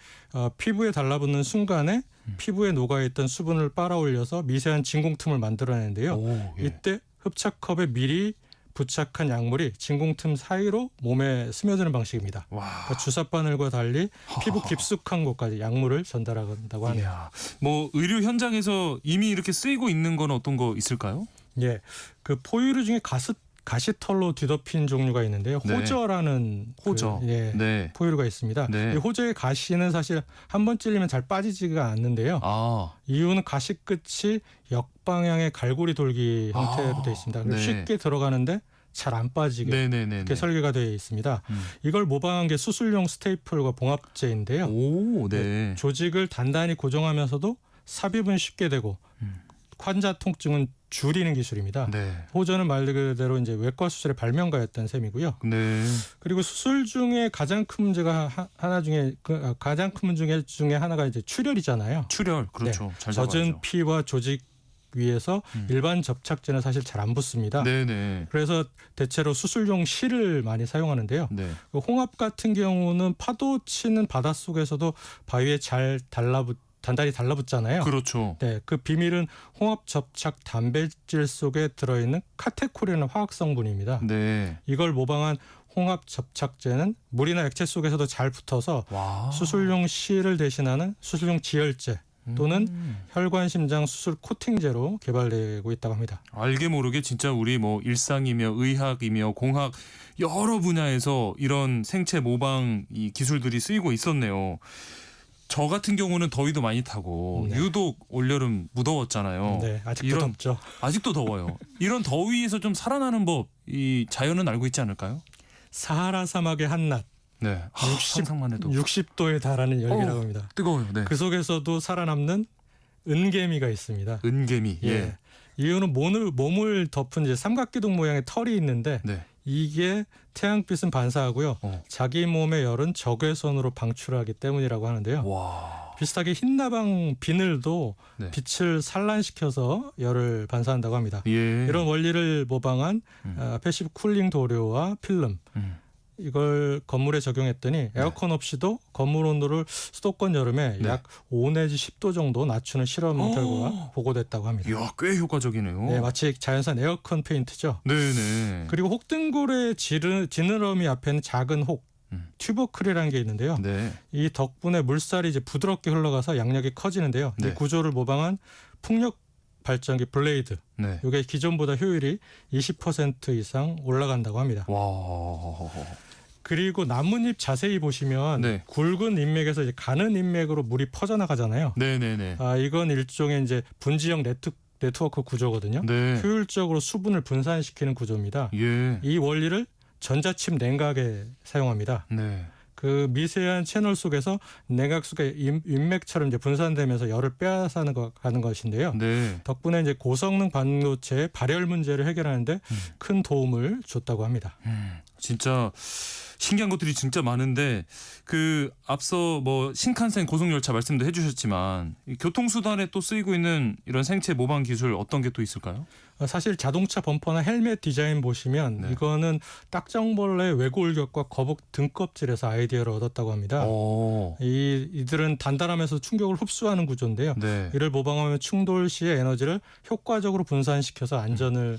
피부에 달라붙는 순간에 피부에 녹아있던 수분을 빨아올려서 미세한 진공틈을 만들어내는데요. 이때 흡착컵에 미리 부착한 약물이 진공틈 사이로 몸에 스며드는 방식입니다. 그러니까 주사바늘과 달리 피부 깊숙한 곳까지 약물을 전달한다고 합니다. 뭐 의료 현장에서 이미 이렇게 쓰이고 있는 건 어떤 거 있을까요? 예, 그 포유류 중에 가시털로 뒤덮인 종류가 있는데요. 호저라는 포유류가 있습니다. 이 호저의 가시는 사실 한 번 찔리면 잘 빠지지가 않는데요. 이유는 가시 끝이 역방향의 갈고리 돌기 형태로 되어 있습니다. 그래서 쉽게 들어가는데 잘 안 빠지게 이렇게 설계가 되어 있습니다. 이걸 모방한 게 수술용 스테이플과 봉합제인데요. 조직을 단단히 고정하면서도 삽입은 쉽게 되고 환자 통증은 줄이는 기술입니다. 호저는 말 그대로 이제 외과 수술의 발명가였던 셈이고요. 그리고 수술 중에 가장 큰 문제가 가장 큰 문제 중에 하나가 이제 출혈이잖아요. 출혈, 그렇죠. 잘 젖은 잡아야죠. 피와 조직 위에서 일반 접착제는 사실 잘 안 붙습니다. 그래서 대체로 수술용 실을 많이 사용하는데요. 그 홍합 같은 경우는 파도 치는 바닷속에서도 바위에 잘 단단히 달라붙잖아요. 그렇죠. 그 비밀은 홍합 접착 단백질 속에 들어있는 카테콜이라는 화학 성분입니다. 이걸 모방한 홍합 접착제는 물이나 액체 속에서도 잘 붙어서 수술용 실을 대신하는 수술용 지혈제 또는 혈관 심장 수술 코팅제로 개발되고 있다고 합니다. 알게 모르게 진짜 우리 뭐 일상이며 의학이며 공학 여러 분야에서 이런 생체 모방 이 기술들이 쓰이고 있었네요. 저 같은 경우는 더위도 많이 타고 유독 올여름 무더웠잖아요. 아직도 덥죠. 아직도 더워요. 이런 더위에서 좀 살아나는 법, 이 자연은 알고 있지 않을까요? 사하라 사막의 한낮. 상상만 해도 60도에 달하는 열기라고 합니다. 뜨거워요. 그 속에서도 살아남는 은개미가 있습니다. 은개미. 이유는 몸을 덮은 이제 삼각기둥 모양의 털이 있는데 이게 태양빛은 반사하고요. 자기 몸의 열은 적외선으로 방출하기 때문이라고 하는데요. 비슷하게 흰나방 비늘도 빛을 산란시켜서 열을 반사한다고 합니다. 이런 원리를 모방한 패시브 쿨링 도료와 필름 이걸 건물에 적용했더니 에어컨 없이도 건물 온도를 수도권 여름에 약 5 내지 10도 정도 낮추는 실험 결과가 보고됐다고 합니다. 이야, 꽤 효과적이네요. 마치 자연산 에어컨 페인트죠. 그리고 혹등골의 지느러미 앞에는 작은 혹, 튜버클이라는 게 있는데요. 이 덕분에 물살이 이제 부드럽게 흘러가서 양력이 커지는데요. 이 구조를 모방한 풍력 발전기 블레이드. 이게 기존보다 효율이 20% 이상 올라간다고 합니다. 그리고 나뭇잎 자세히 보시면 굵은 인맥에서 이제 가는 인맥으로 물이 퍼져나가잖아요. 이건 일종의 이제 분지형 네트워크 구조거든요. 효율적으로 수분을 분산시키는 구조입니다. 이 원리를 전자칩 냉각에 사용합니다. 그 미세한 채널 속에서 냉각 속에 인맥처럼 이제 분산되면서 열을 빼앗아가는 것인데요. 덕분에 이제 고성능 반도체의 발열 문제를 해결하는데 큰 도움을 줬다고 합니다. 진짜 신기한 것들이 진짜 많은데 그 앞서 뭐 신칸센 고속열차 말씀도 해주셨지만 이 교통수단에 또 쓰이고 있는 이런 생체 모방 기술 어떤 게 또 있을까요? 사실 자동차 범퍼나 헬멧 디자인 보시면 네. 이거는 딱정벌레 외골격과 거북 등껍질에서 아이디어를 얻었다고 합니다. 이들은 단단하면서 충격을 흡수하는 구조인데요. 네. 이를 모방하면 충돌 시에 에너지를 효과적으로 분산시켜서 안전을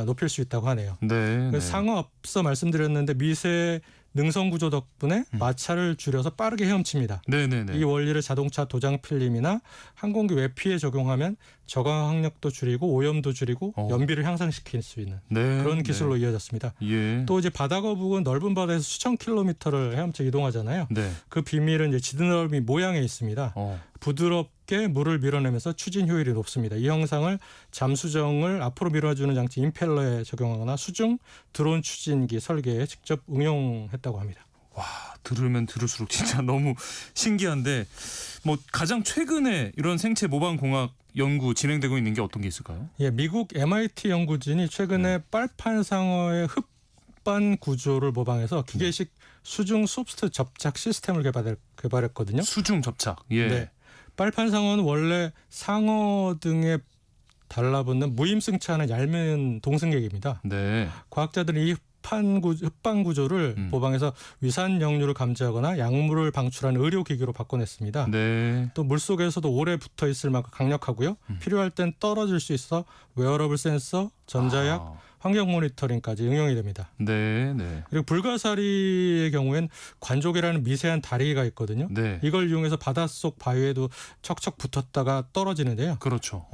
높일 수 있다고 하네요. 네. 상어 앞서 말씀드렸는데 미세 능선 구조 덕분에 마찰을 줄여서 빠르게 헤엄칩니다. 네네네. 이 원리를 자동차 도장 필름이나 항공기 외피에 적용하면 저강 항력도 줄이고 오염도 줄이고 연비를 향상시킬 수 있는 그런 기술로 이어졌습니다. 예. 또 이제 바다 거북은 넓은 바다에서 수천 킬로미터를 헤엄쳐 이동하잖아요. 네. 그 비밀은 이제 지느러미 모양에 있습니다. 부드럽게 물을 밀어내면서 추진 효율이 높습니다. 이 형상을 잠수정을 앞으로 밀어주는 장치 임펠러에 적용하거나 수중 드론 추진기 설계에 직접 응용했다고 합니다. 와, 들으면 들을수록 진짜 너무 신기한데 뭐 가장 최근에 이런 생체 모방 공학 연구 진행되고 있는 게 어떤 게 있을까요? 예, 미국 MIT 연구진이 최근에 빨판 상어의 흡반 구조를 모방해서 기계식 수중 소프트 접착 시스템을 개발했거든요. 수중 접착. 예. 네. 빨판 상어는 원래 상어 등에 달라붙는 무임승차하는 얇은 동승객입니다. 네. 과학자들이 이 흡반 구조를 모방해서 위산 역류를 감지하거나 약물을 방출하는 의료기기로 바꿔냈습니다. 네. 또 물속에서도 오래 붙어 있을 만큼 강력하고요. 필요할 땐 떨어질 수 있어 웨어러블 센서, 전자약, 환경 모니터링까지 응용이 됩니다. 네. 그리고 불가사리의 경우엔 관족이라는 미세한 다리가 있거든요. 네. 이걸 이용해서 바닷속 바위에도 척척 붙었다가 떨어지는데요. 그렇죠.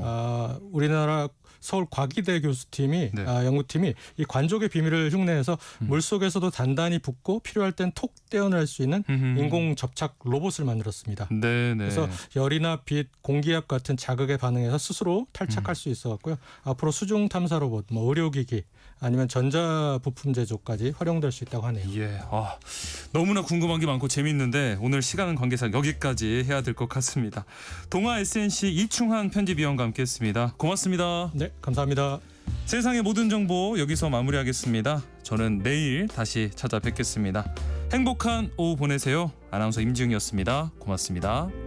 우리나라 서울 과기대 교수팀이 연구팀이 이 관족의 비밀을 흉내내서 물속에서도 단단히 붙고 필요할 땐 톡 떼어낼 수 있는 인공 접착 로봇을 만들었습니다. 그래서 열이나 빛, 공기압 같은 자극에 반응해서 스스로 탈착할 수 있어 갖고요. 앞으로 수중 탐사 로봇, 뭐 의료기기 아니면 전자 부품 제조까지 활용될 수 있다고 하네요. 예. 너무나 궁금한 게 많고 재밌는데 오늘 시간 관계상 여기까지 해야 될 것 같습니다. 동아 SNC 이충한 편집위원과 함께했습니다. 고맙습니다. 네, 감사합니다. 세상의 모든 정보 여기서 마무리하겠습니다. 저는 내일 다시 찾아뵙겠습니다. 행복한 오후 보내세요. 아나운서 임지웅이었습니다. 고맙습니다.